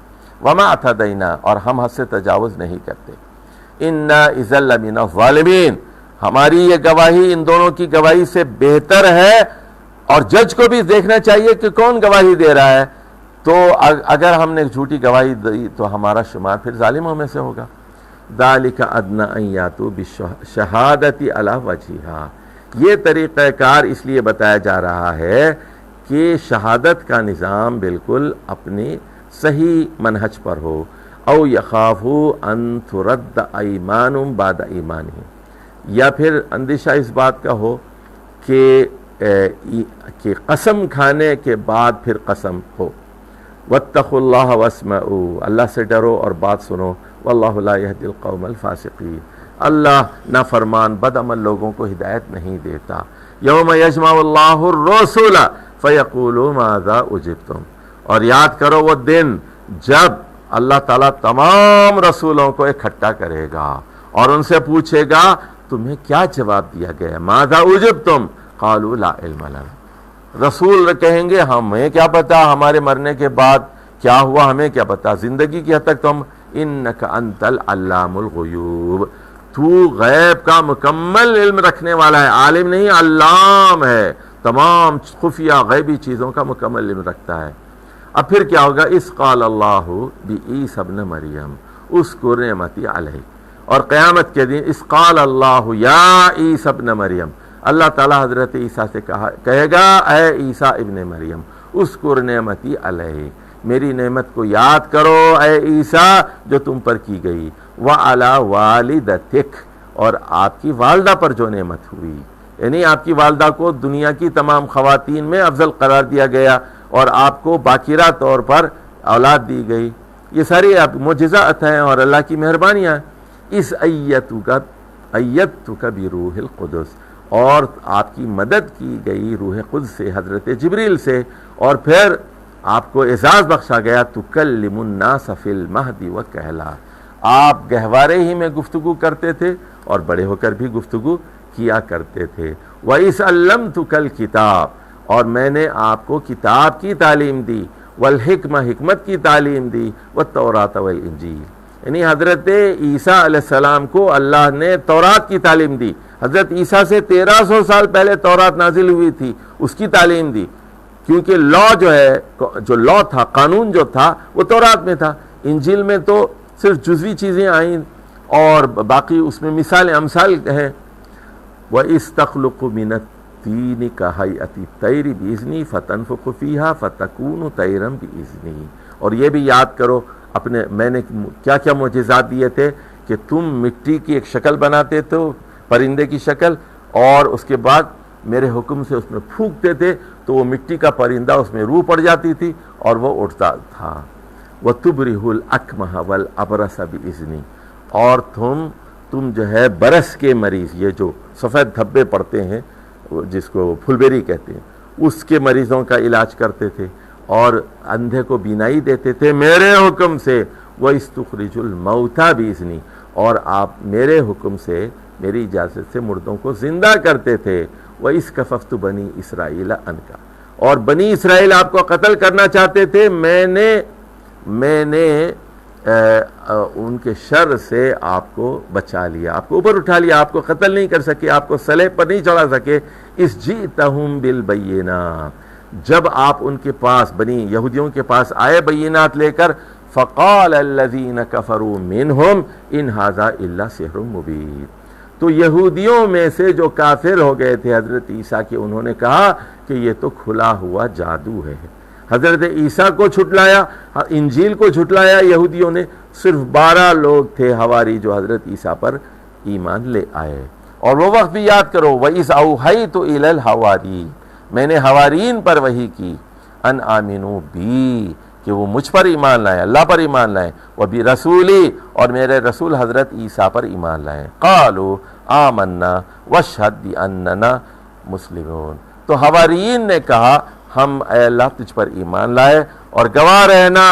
وما اعتدینا، اور ہم حد سے تجاوز نہیں کرتے۔ انا اذا لمن الظالمین، ہماری یہ گواہی ان دونوں کی گواہی سے بہتر ہے، اور جج کو بھی دیکھنا چاہیے کہ کون گواہی دے رہا ہے، تو اگر ہم نے جھوٹی گواہی دی تو ہمارا شمار پھر ظالموں میں سے ہوگا۔ ذالک ادنی ان یاتوا بالشہادۃ علی وجہہا، یہ طریقہ کار اس لیے بتایا جا رہا ہے کہ شہادت کا نظام بالکل اپنی صحیح منہج پر ہو۔ او یخافوا ان ترد ایمان بعد ایمانہم، یا پھر اندیشہ اس بات کا ہو کہ قسم کھانے کے بعد پھر قسم ہو۔ واتقوا اللہ واسمعوا، اللہ سے ڈرو اور بات سنو۔ واللہ لا یہدی القوم الفاسقین، اللہ نافرمان بدعمل لوگوں کو ہدایت نہیں دیتا۔ یوم یجمع اللہ الرسل فیقول ماذا اجبتم، اور یاد کرو وہ دن جب اللہ تعالیٰ تمام رسولوں کو اکٹھا کرے گا اور ان سے پوچھے گا تمہیں کیا جواب دیا گیا، ماذا اجبتم قالوا لا علم لنا، رسول کہیں گے ہمیں کیا پتا ہمارے مرنے کے بعد کیا ہوا، ہمیں کیا پتا، زندگی کی حد تک تو ہم انک انت العلام الغیوب، تو غیب کا مکمل علم رکھنے والا ہے، عالم نہیں علام ہے، تمام خفیہ غیبی چیزوں کا مکمل علم رکھتا ہے۔ اب پھر کیا ہوگا؟ اس قال اللہ بعیسی ابن مریم اذکر نعمتی علیہ، اور قیامت کے دن اس قال اللہ یا عیسی ابن مریم، اللہ تعالیٰ حضرت عیسیٰ سے کہے گا اے عیسیٰ ابن مریم اذکر نعمتی علیہ، میری نعمت کو یاد کرو اے عیسیٰ جو تم پر کی گئی، وعلی والدتک، اور آپ کی والدہ پر جو نعمت ہوئی، یعنی آپ کی والدہ کو دنیا کی تمام خواتین میں افضل قرار دیا گیا اور آپ کو باقیرہ طور پر اولاد دی گئی۔ یہ ساری معجزات ہیں اور اللہ کی مہربانیاں ہیں۔ اس ایتک بروح القدس، اور آپ کی مدد کی گئی روح قدس سے، حضرت جبریل سے، اور پھر آپ کو اعزاز بخشا گیا تکلم الناس فی المہد وکہلا، آپ گہوارے ہی میں گفتگو کرتے تھے اور بڑے ہو کر بھی گفتگو کیا کرتے تھے۔ وَإِذْ عَلَّمْتُكَ الْكِتَابَ، اور میں نے آپ کو کتاب کی تعلیم دی، والحکمہ، حکمت کی تعلیم دی، والتوراۃ والانجیل، یعنی حضرت عیسیٰ علیہ السلام کو اللہ نے تورات کی تعلیم دی۔ حضرت عیسیٰ سے 1300 سال پہلے تورات نازل ہوئی تھی، اس کی تعلیم دی، کیونکہ لا جو ہے، جو لا تھا، قانون جو تھا وہ تورات میں تھا۔ انجیل میں تو صرف جزوی چیزیں آئیں اور باقی اس میں مثال امثال ہیں۔ وَإِذْ تَخْلُقُ مِنَ الطِّينِ كَهَيْئَةِ الطَّيْرِ بِإِذْنِي فَتَنفُخُ فِيهَا فَتَكُونُ طَيْرًا بِإِذْنِي، اور یہ بھی یاد کرو میں نے کیا کیا معجزات دیے تھے کہ تم مٹی کی ایک شکل بناتے تھے، پرندے کی شکل، اور اس کے بعد میرے حکم سے اس میں پھونکتے تھے تو وہ مٹی کا پرندہ اس میں روح پڑ جاتی تھی اور وہ اٹھتا تھا۔ وَتُبْرِئُ الْأَكْمَحَ وَالْأَبْرَصَ بِإِذْنِي، اور تم جو ہے برس کے مریض، یہ جو سفید دھبے پڑتے ہیں جس کو پھلبیری کہتے ہیں، اس کے مریضوں کا علاج کرتے تھے، اور اندھے کو بینائی دیتے تھے میرے حکم سے۔ وَإِذْ تُخْرِجُ الْمَوْتَى بِإِذْنِي، اور آپ میرے حکم سے میری اجازت سے مردوں کو زندہ کرتے تھے. وَإِذْ كَفَفْتُ بَنِي إِسْرَائِيلَ عَنْكَ, اور بنی اسرائیل آپ کو قتل کرنا چاہتے تھے, میں نے ان کے شر سے آپ کو بچا لیا, آپ کو اوپر اٹھا لیا, آپ کو قتل نہیں کر سکے, آپ کو صلیب پر نہیں چڑھا سکے. اِذْ جِئْتَهُمْ بِالْبَيِّنَاتِ, جب آپ ان کے پاس بنی یہودیوں کے پاس آئے بینات لے کر. فَقَالَ الَّذِينَ كَفَرُوا مِنْهُمْ إِنْ هَذَا إِلَّا سِحْرٌ مُبِينٌ, تو یہودیوں میں سے جو کافر ہو گئے تھے حضرت عیسیٰ کے, انہوں نے کہا کہ یہ تو کھلا ہوا جادو ہے. حضرت عیسیٰ کو جھٹلایا, انجیل کو جھٹلایا یہودیوں نے. صرف 12 لوگ تھے حواری جو حضرت عیسیٰ پر ایمان لے آئے. اور وہ وقت بھی یاد کرو, وَإِذْ أَوْحَيْتُ إِلَى الْحَوَارِيِّينَ, میں نے حوارین پر وحی کی, ان آمنوا بی, کہ وہ مجھ پر ایمان لائیں, اللہ پر ایمان لائیں, وبرسولی, اور میرے رسول حضرت عیسیٰ پر ایمان لائیں. قالوا آمنا واشہد بأننا مسلمون, تو حواریین نے کہا ہم اے اللہ تجھ پر ایمان لائے اور گواہ رہنا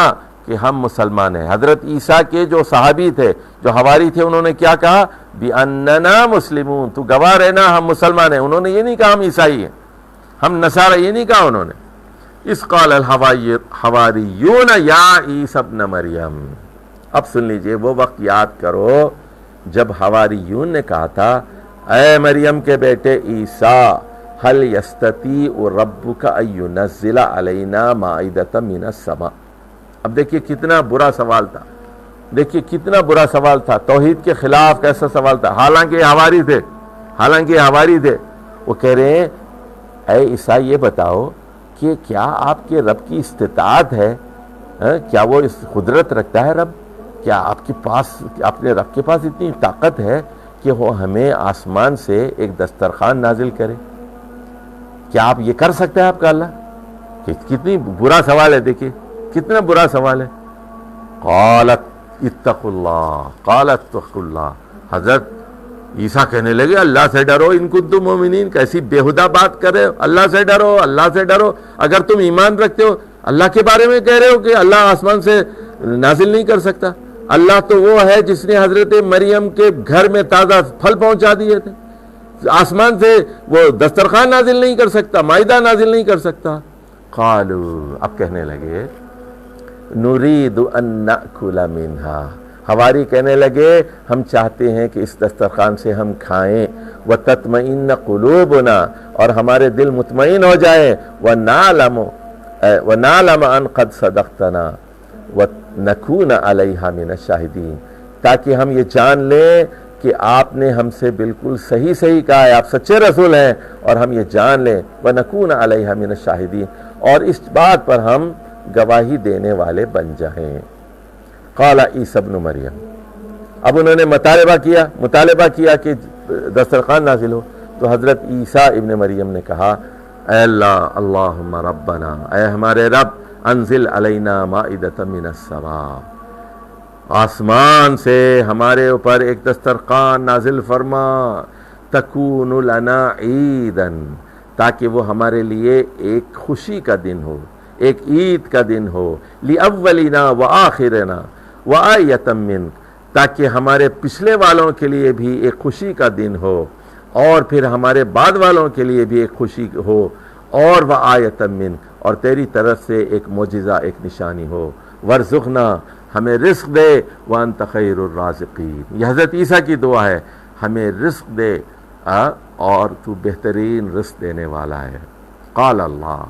کہ ہم مسلمان ہیں. حضرت عیسیٰ کے جو صحابی تھے, جو حواری تھے, انہوں نے کیا کہا؟ بأننا مسلمون, تو گواہ رہنا ہم مسلمان ہیں. انہوں نے یہ نہیں کہا ہم عیسائی ہیں, ہم نصارى, یہ نہیں کہا انہوں نے. اس قال الحواریون یا عیسی ابن مریم, اب سن لیجئے, وہ وقت یاد کرو جب حواریون نے کہا تھا اے مریم کے بیٹے عیسیٰ, هل یستطیع ربک ان ینزل علینا مائدۃ من السماء. اب دیکھیے کتنا برا سوال تھا, دیکھیے کتنا برا سوال تھا, توحید کے خلاف کیسا سوال تھا. حالانکہ یہ حواری تھے, وہ کہہ رہے ہیں اے عیسیٰ یہ بتاؤ کہ کیا آپ کے رب کی استطاعت ہے, کیا وہ اس قدرت رکھتا ہے رب, کیا آپ کے پاس, اپنے رب کے پاس اتنی طاقت ہے کہ وہ ہمیں آسمان سے ایک دسترخوان نازل کرے؟ کیا آپ یہ کر سکتے ہیں آپ کا اللہ؟ کتنی برا سوال ہے, دیکھیے کتنا برا سوال ہے. قالت اتقوا اللہ, حضرت عیسیٰ کہنے لگے اللہ سے ڈرو ان کنتم مومنین. کیسی بیہودہ بات کر رہے ہو, اللہ سے ڈرو, اللہ سے ڈرو. اگر تم ایمان رکھتے ہو, اللہ کے بارے میں کہہ رہے ہو کہ اللہ آسمان سے نازل نہیں کر سکتا. اللہ تو وہ ہے جس نے حضرت مریم کے گھر میں تازہ پھل پہنچا دیے تھے, آسمان سے وہ دسترخوان نازل نہیں کر سکتا, مائدہ نازل نہیں کر سکتا. قالوا, اب کہنے لگے نرید ان نأکل منہا, حواری کہنے لگے ہم چاہتے ہیں کہ اس دسترخوان سے ہم کھائیں. وتطمئن قلوبنا, اور ہمارے دل مطمئن ہو جائیں. ونعلم ان قد صدقتنا ونکون علیہا من الشاہدین, تاکہ ہم یہ جان لیں کہ آپ نے ہم سے بالکل صحیح کہا ہے, آپ سچے رسول ہیں, اور ہم یہ جان لیں ونکون علیہا من الشاہدین, اور اس بات پر ہم گواہی دینے والے بن جائیں. قال عیسی ابن مریم, اب انہوں نے مطالبہ کیا کہ دسترخوان نازل ہو. تو حضرت عیسیٰ ابن مریم نے کہا اے اللہ, اللہم ربنا, اے ہمارے رب, انزل علینا مائدۃ من السماء, آسمان سے ہمارے اوپر ایک دسترخوان نازل فرما. تکون لنا عیدا, تاکہ وہ ہمارے لیے ایک خوشی کا دن ہو, ایک عید کا دن ہو. لأولنا وآخرنا وآیۃ منک, تاکہ ہمارے پچھلے والوں کے لیے بھی ایک خوشی کا دن ہو, اور پھر ہمارے بعد والوں کے لیے بھی ایک خوشی ہو. اور وآیۃ منک, اور تیری طرف سے ایک معجزہ, ایک نشانی ہو. ورزقنا, ہمیں رزق دے. وانت خیر الرازقین, یہ حضرت عیسیٰ کی دعا ہے, ہمیں رزق دے اور تو بہترین رزق دینے والا ہے. قال اللہ,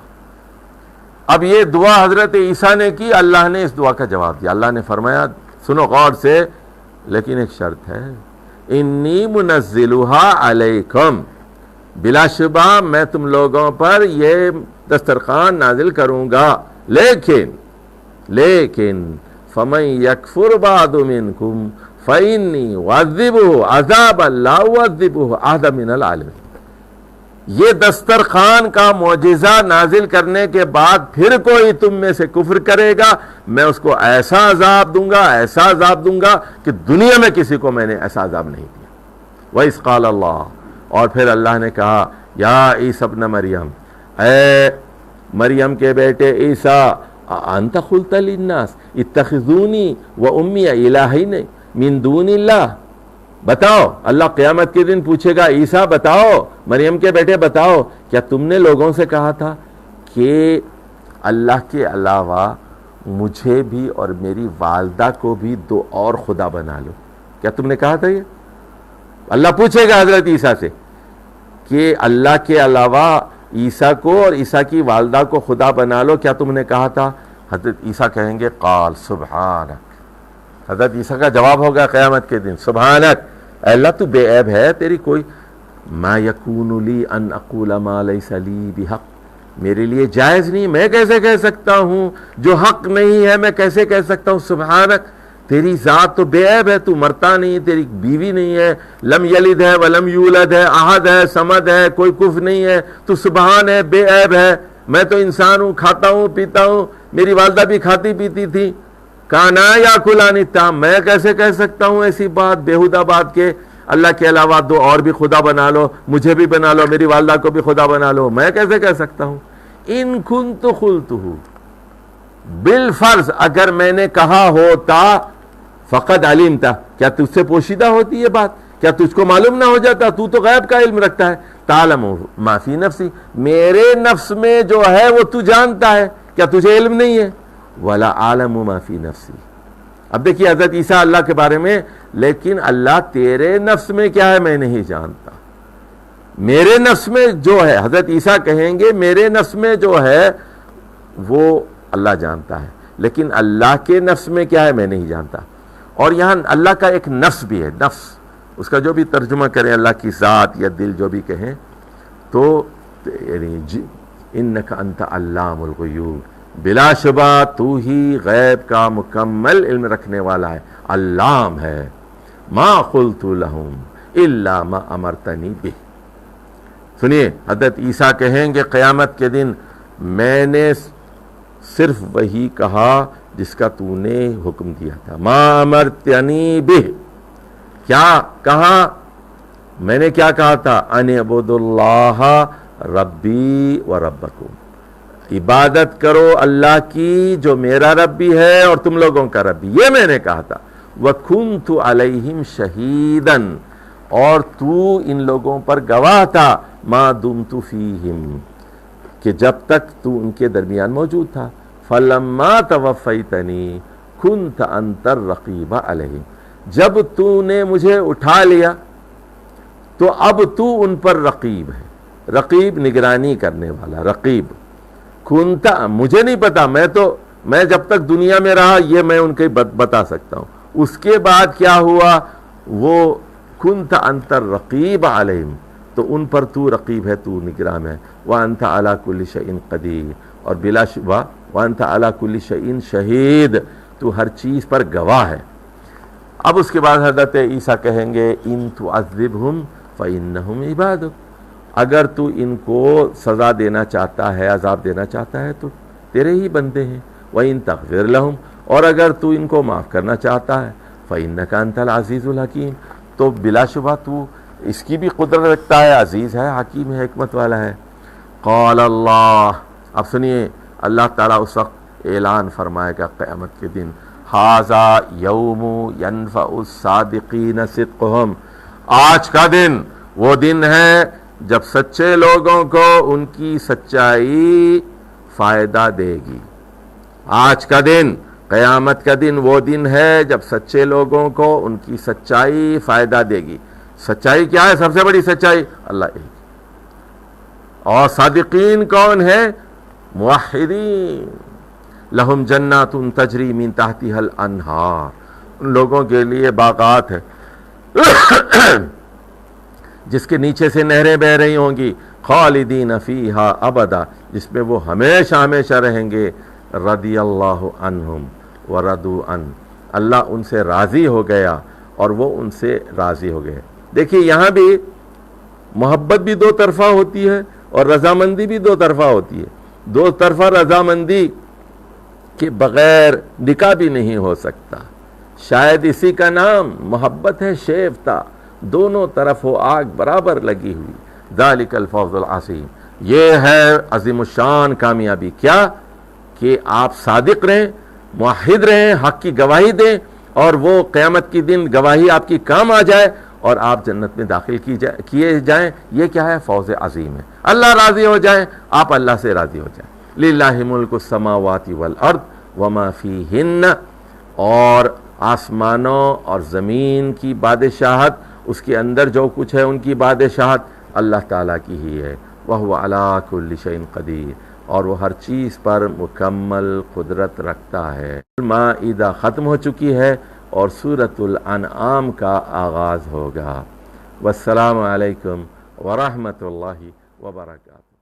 اب یہ دعا حضرت عیسیٰ نے کی, اللہ نے اس دعا کا جواب دیا. اللہ نے فرمایا سنو غور سے, لیکن ایک شرط ہے. انی منزلھا علیکم, بلا شبہ میں تم لوگوں پر یہ دسترخوان نازل کروں گا, لیکن فمن یکفر بعد منکم فإنی اعذبہ عذابا لا اعذبہ احد من العالمین. یہ دسترخوان کا معجزہ نازل کرنے کے بعد پھر کوئی تم میں سے کفر کرے گا, میں اس کو ایسا عذاب دوں گا کہ دنیا میں کسی کو میں نے ایسا عذاب نہیں دیا. وَإِذْ قَالَ اللَّهُ, اور پھر اللہ نے کہا یا عیسی ابن مریم, اے مریم کے بیٹے عیسیٰ, انت قلت للناس اتخذونی و امی الہین من دون اللہ, بتاؤ، اللہ قیامت کے دن پوچھے گا عیسیٰ بتاؤ، مریم کے بیٹے بتاؤ، کیا تم نے لوگوں سے کہا تھا کہ اللہ کے علاوہ مجھے بھی اور میری والدہ کو بھی دو اور خدا بنا لو؟ کیا تم نے کہا تھا یہ؟ اللہ پوچھے گا حضرت عیسیٰ سے کہ اللہ کے علاوہ عیسیٰ کو اور عیسیٰ کی والدہ کو خدا بنا لو، کیا تم نے کہا تھا؟ حضرت عیسیٰ کہیں گے قال سبحانک، حضرت عیسیٰ کا جواب ہوگا قیامت کے دن سبحانک، اے اللہ تو بے عیب ہے، تیری کوئی ما یکون لی ان اقول ما لیس لی بحق، میرے لیے جائز نہیں، میں کیسے کہہ سکتا ہوں جو حق نہیں ہے، میں کیسے کہہ سکتا ہوں؟ سبحانک، تیری ذات تو بے عیب ہے، تو مرتا نہیں، تیری بیوی نہیں ہے، لم یلد ہے ولم یولد ہے، احد ہے سمد ہے، کوئی کف نہیں ہے، تو سبحان ہے، بے عیب ہے، میں تو انسان ہوں، کھاتا ہوں پیتا ہوں، میری والدہ بھی کھاتی پیتی تھی، کانا یا کلانی تام، میں کیسے کہہ سکتا ہوں ایسی بات بےہودہ بات کے اللہ کے علاوہ دو اور بھی خدا بنا لو، مجھے بھی بنا لو، میری والدہ کو بھی خدا بنا لو، میں کیسے کہہ سکتا ہوں؟ ان کنت قلتہ، بالفرض اگر میں نے کہا ہوتا، فقد علمتا، کیا تجھ سے پوشیدہ ہوتی یہ بات؟ کیا تجھ کو معلوم نہ ہو جاتا؟ تو تو غیب کا علم رکھتا ہے، تعلم ما فی نفسی، میرے نفس میں جو ہے وہ تو جانتا ہے، کیا تجھے علم نہیں ہے؟ ولا عالم ما فی نفسی، اب دیکھیے حضرت عیسیٰ اللہ کے بارے میں، لیکن اللہ تیرے نفس میں کیا ہے میں نہیں جانتا، میرے نفس میں جو ہے، حضرت عیسیٰ کہیں گے میرے نفس میں جو ہے وہ اللہ جانتا ہے، لیکن اللہ کے نفس میں کیا ہے میں نہیں جانتا۔ اور یہاں اللہ کا ایک نفس بھی ہے، نفس، اس کا جو بھی ترجمہ کریں اللہ کی ذات یا دل جو بھی کہیں تو انک انت علام الغیوب، بلا شبہ تو ہی غیب کا مکمل علم رکھنے والا ہے، علام ہے۔ ما قلت لہم الا ما امرتنی بہ، سنیے حضرت عیسیٰ کہیں گے قیامت کے دن میں نے صرف وہی کہا جس کا تو نے حکم دیا تھا، ما امرتنی بہ، کیا کہا؟ میں نے کیا کہا تھا؟ ان اعبدوا اللہ ربی و ربکم، عبادت کرو اللہ کی جو میرا رب بھی ہے اور تم لوگوں کا رب بھی، یہ میں نے کہا تھا۔ وَكُنْتُ عَلَيْهِمْ شَهِيدًا، اور تو ان لوگوں پر گواہ تھا، مَا دُمْتُ فِيهِمْ، کہ جب تک تو ان کے درمیان موجود تھا، فَلَمَّا تَوَفَّيْتَنِي كُنْتَ أَنْتَ الرَّقِيبَ عَلَيْهِمْ، جب تو نے مجھے اٹھا لیا تو اب تو ان پر رقیب ہے، رقیب نگرانی کرنے والا، رقیب۔ کنتا، مجھے نہیں پتا، میں جب تک دنیا میں رہا یہ میں ان کے بتا سکتا ہوں، اس کے بعد کیا ہوا؟ وہ کنت انت الرقیب علیہم، تو ان پر تو رقیب ہے، تو نگران ہے۔ وانت علی کل شیء قدیر، اور بلا شبہ وانت علی کل شیء شہید، تو ہر چیز پر گواہ ہے۔ اب اس کے بعد حضرت عیسیٰ کہیں گے ان تعذبہم فانہم عبادک، اگر تو ان کو سزا دینا چاہتا ہے، عذاب دینا چاہتا ہے تو تیرے ہی بندے ہیں، وَإِن تَغْفِرْ لَهُمْ، اور اگر تو ان کو معاف کرنا چاہتا ہے، فَإِنَّكَ أَنْتَ الْعَزِيزُ الْحَكِيمُ، تو بلا شبہ تو اس کی بھی قدرت رکھتا ہے، عزیز ہے، حکیم ہے، حکمت والا ہے۔ قال اللہ، اب سنیے اللہ تعالیٰ اس وقت اعلان فرمائے گا قیامت کے دن، ھذا یوم ینفع الصادقین صدقہم، آج کا دن وہ دن ہے جب سچے لوگوں کو ان کی سچائی فائدہ دے گی۔ آج کا دن، قیامت کا دن وہ دن ہے جب سچے لوگوں کو ان کی سچائی فائدہ دے گی۔ سچائی کیا ہے؟ سب سے بڑی سچائی اللہ ایک، اور صادقین کون ہے؟ موحدین۔ لہم جنات تجری من تحتها الانہار، ان لوگوں کے لیے باغات ہے جس کے نیچے سے نہریں بہ رہی ہوں گی، خالدین فیہا ابدا، جس میں وہ ہمیشہ ہمیشہ رہیں گے۔ رضی اللہ عنہم ورضوا عنہ، اللہ ان سے راضی ہو گیا اور وہ ان سے راضی ہو گئے۔ دیکھیے یہاں بھی محبت بھی دو طرفہ ہوتی ہے اور رضامندی بھی دو طرفہ ہوتی ہے۔ دو طرفہ رضامندی کے بغیر نکاح بھی نہیں ہو سکتا، شاید اسی کا نام محبت ہے، شیفتہ، دونوں طرف ہو آگ برابر لگی ہوئی۔ ذالک الفوز العظیم، یہ ہے عظیم الشان کامیابی، کیا کہ آپ صادق رہیں، موحد رہیں، حق کی گواہی دیں، اور وہ قیامت کی دن گواہی آپ کی کام آ جائے، اور آپ جنت میں داخل کیے جائیں، یہ کیا ہے؟ فوز عظیم ہے۔ اللہ راضی ہو جائیں، آپ اللہ سے راضی ہو جائیں۔ للہ ملک السماوات والارض وما فیہن، اور آسمانوں اور زمین کی بادشاہت، اس کے اندر جو کچھ ہے ان کی بادشاہت اللہ تعالیٰ کی ہی ہے۔ وَهُوَ عَلَىٰ كُلِّ شَيْءٍ قَدِيرٌ، اور وہ ہر چیز پر مکمل قدرت رکھتا ہے۔ مائدہ ختم ہو چکی ہے اور سورۃ الانعام کا آغاز ہوگا۔ والسلام علیکم ورحمۃ اللہ وبرکاتہ۔